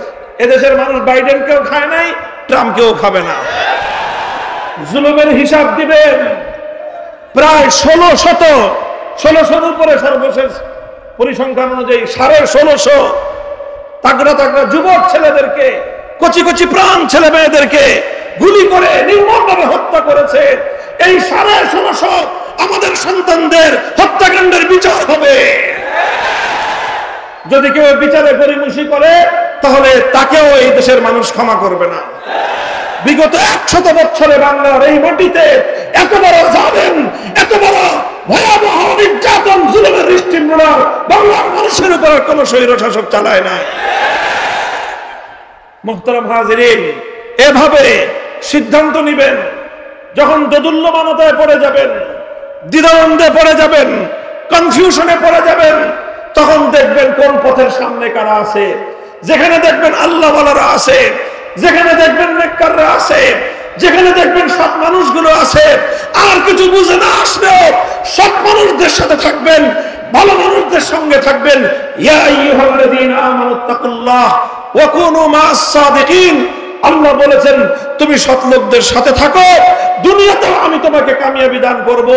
এদেশের মানুষ বাইডেনকেও খায় নাই, ট্রাম্পকেও খাবে না। জুলুমের হিসাব দিবেন। প্রায় 1600 উপরে সর্বশেষ পরিসংখ্যান অনুযায়ী 1650 তাগড়া তাগড়া যুবক ছেলেদেরকে, কচি কচি প্রাণ ছেলে মেয়েদেরকে গুলি করে নির্মমভাবে হত্যা করেছে। এই 1650 আমাদের সন্তানদের হত্যাকাণ্ডের বিচার হবে। যদি কেউ বিচারে গরিমসি করে তাহলে তাকেও এই দেশের মানুষ ক্ষমা করবে না। বিগত 100 বছরে বাংলার এই মাটিতে এত বড় জালেম, এত বড় ভয়াবহ নির্যাতন, জুলুমের স্টিমরোলার বাংলার মানুষের উপর কোন স্বৈরশাসক চালায় নাই। মুহতারাম হাজিরিন, এভাবে সিদ্ধান্ত নিবেন। যখন দোদুল্যমানতায় পড়ে যাবেন, দ্বিধাদ্বন্দ্বে পড়ে যাবেন, কনফিউশনে পড়ে যাবেন, তখন দেখবেন কোন পথের সামনে কারা আছে। যেখানে দেখবেন আল্লাহ ওয়ালারা আছে, যেখানে দেখবেন নেককাররা আছে, যেখানে দেখবেন সৎ মানুষগুলো আছে, আর কিছু বুঝে না আসলেও সৎ মানুষদের সাথে থাকবেন, ভালো মানুষদের সঙ্গে থাকবেন। ইয়া আইয়ুহাল্লাযীনা আমানুত্তাকুল্লাহ ওয়া কুনু মা'আস সাদিকিন। আল্লাহ বলেছেন তুমি সৎ লোকদের সাথে থাকো, দুনিয়াতেও আমি তোমাকে কামিয়াবি দান করব।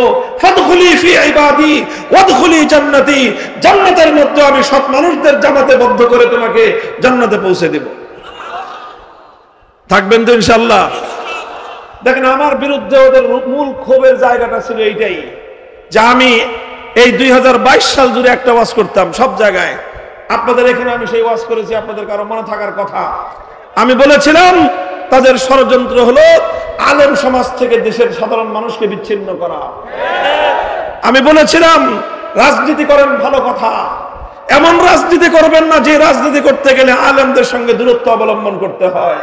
ফাদখুলি ফি ইবাদি ওয়াদখুলি জান্নাতি। জান্নাতের মধ্যে আমি সৎ মানুষদের জামাতে বদ্ধ করে তোমাকে জান্নাতে পৌঁছে দেব। থাকবেন তো ইনশাআল্লাহ? দেখেন, আমার বিরুদ্ধে ওদের মূল ক্ষোভের জায়গাটা ছিল এইটাই যে আমি এই 2022 সাল জুড়ে একটা ওয়াজ করতাম সব জায়গায়। আপনাদের এখানে আমি সেই ওয়াজ করেছি, আপনাদের কারো মনে থাকার কথা। আমি বলেছিলাম তাদের ষড়যন্ত্র হলো আলেম সমাজ থেকে দেশের সাধারণ মানুষকে বিচ্ছিন্ন করা। আমি বলেছিলাম রাজনীতি করেন ভালো কথা, এমন রাজনীতি করবেন না যে রাজনীতি করতে গেলে আলেমদের সঙ্গে দূরত্ব অবলম্বন করতে হয়।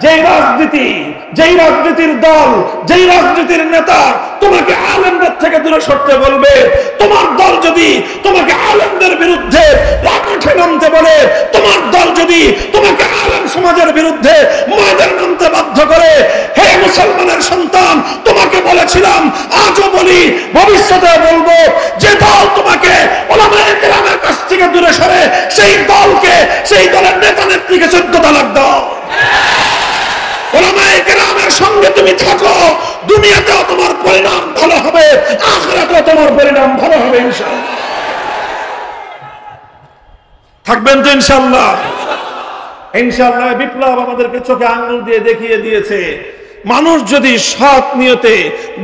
যেই রাজনীতির দল, যেই রাজনীতির নেতা তোমাকে আলেমদের থেকে দূরে সরতে বলবে, তোমার দল যদি তোমাকে আলেমদের বিরুদ্ধে রাজপথে নামতে বলে, তোমার দল যদি তোমাকে আলেম সমাজের বিরুদ্ধে ময়দানে নামতে বাধ্য করে, হে মুসলমানের সন্তান, তোমাকে বলেছিলাম, আজও বলি, ভবিষ্যতে বলবো, যে দল তোমাকে উলামায়ে কেরামের কাছ থেকে দূরে সরে, সেই দলকে, সেই দলের নেতা নেত্রীকে 14 তালাক দাও। উলামায়ে কেরামের সঙ্গে তুমি থাকো, দুনিয়াতেও তোমার পরিণাম ভালো হবে, আখিরাতেও তোমার পরিণাম ভালো হবে ইনশাআল্লাহ। থাকবেন তো ইনশাআল্লাহ? ইনশাআল্লাহ। বিপ্লব আমাদেরকে চোখে আঙ্গুল দিয়ে দেখিয়ে দিয়েছে মানুষ যদি সৎ নিয়তে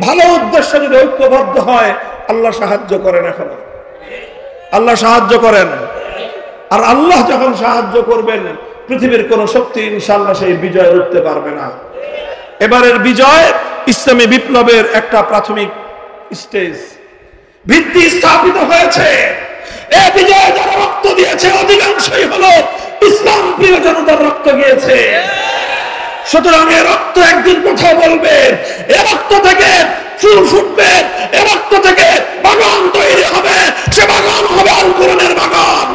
ভালো উদ্দেশ্যে যদি ঐক্যবদ্ধ হয়, আল্লাহ সাহায্য করেন। এখনো আল্লাহ সাহায্য করেন। আর আল্লাহ যখন সাহায্য করবেন, পৃথিবীর কোন শক্তি ইনশাআল্লাহ সেই বিজয় রুখতে পারবে না। এবারের বিজয় ইসলামী বিপ্লবের একটা প্রাথমিক স্টেজ, ভিত্তি স্থাপিত হয়েছে। এই বিজয়ে যারা রক্ত দিয়েছে অধিকাংশই হলো ইসলাম প্রিয় জনতার রক্ত গিয়েছে। সুতরাং এ রক্ত একদিন কথা বলবে, এ রক্ত থেকে ফুল ফুটবে, এ রক্ত থেকে বাগান তৈরি হবে। সে বাগান হবে আল কোরআনের বাগান,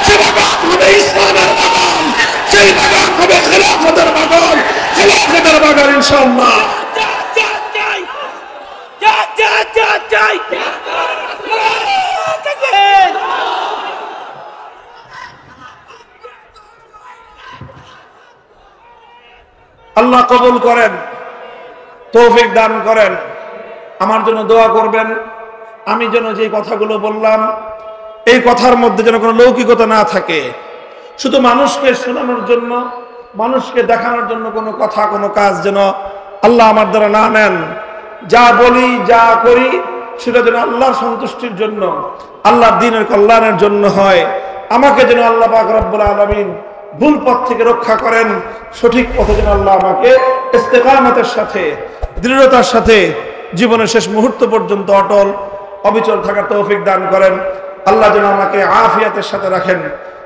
সে বাগান হবে ইসলামের বাগান, সেই বাগান হবে খেলাফতের বাগান, খেলাফতের বাগান ইনশাআল্লাহ। আল্লাহ কবুল করেন, তৌফিক দান করেন। আমার জন্য দোয়া করবেন, আমি যেন যে কথাগুলো বললাম এই কথার মধ্যে যেন কোনো লৌকিকতা না থাকে। শুধু মানুষকে শোনানোর জন্য, মানুষকে দেখানোর জন্য কোনো কথা, কোনো কাজ যেন আল্লাহ আমার দ্বারা না নেন। যা বলি, যা করি, সেটা যেন আল্লাহর সন্তুষ্টির জন্য, আল্লাহর দ্বীনের কল্যাণের জন্য হয়। আমাকে যেন আল্লাহ পাক রব্বুল আলামিন ভুল পথ থেকে রক্ষা করেন, সঠিক পথে যেন আল্লাহ আমাকে ইস্তেকামতের সাথে, দৃঢ়তার সাথে জীবনের শেষ মুহূর্ত পর্যন্ত অটল অবিচল থাকার তৌফিক দান করেন। আল্লাহ যেন আমাকে আফিয়াতের সাথে রাখেন।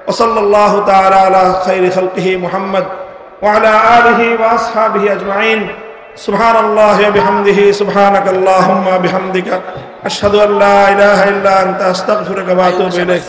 ওয়াসাল্লাল্লাহু তাআলা আলা খায়রি খালকিহি মুহাম্মদ ওয়া আলা আলিহি ওয়া আসহাবিহি আজমাইন। সুবহানাল্লাহি ওয়া বিহামদিহি, সুবহানাকাল্লাহুম্মা বিহামদিকা, আশহাদু আল্লা ইলাহা ইল্লা আনতা, আস্তাগফিরুকা ওয়া আতুবু ইলাইক।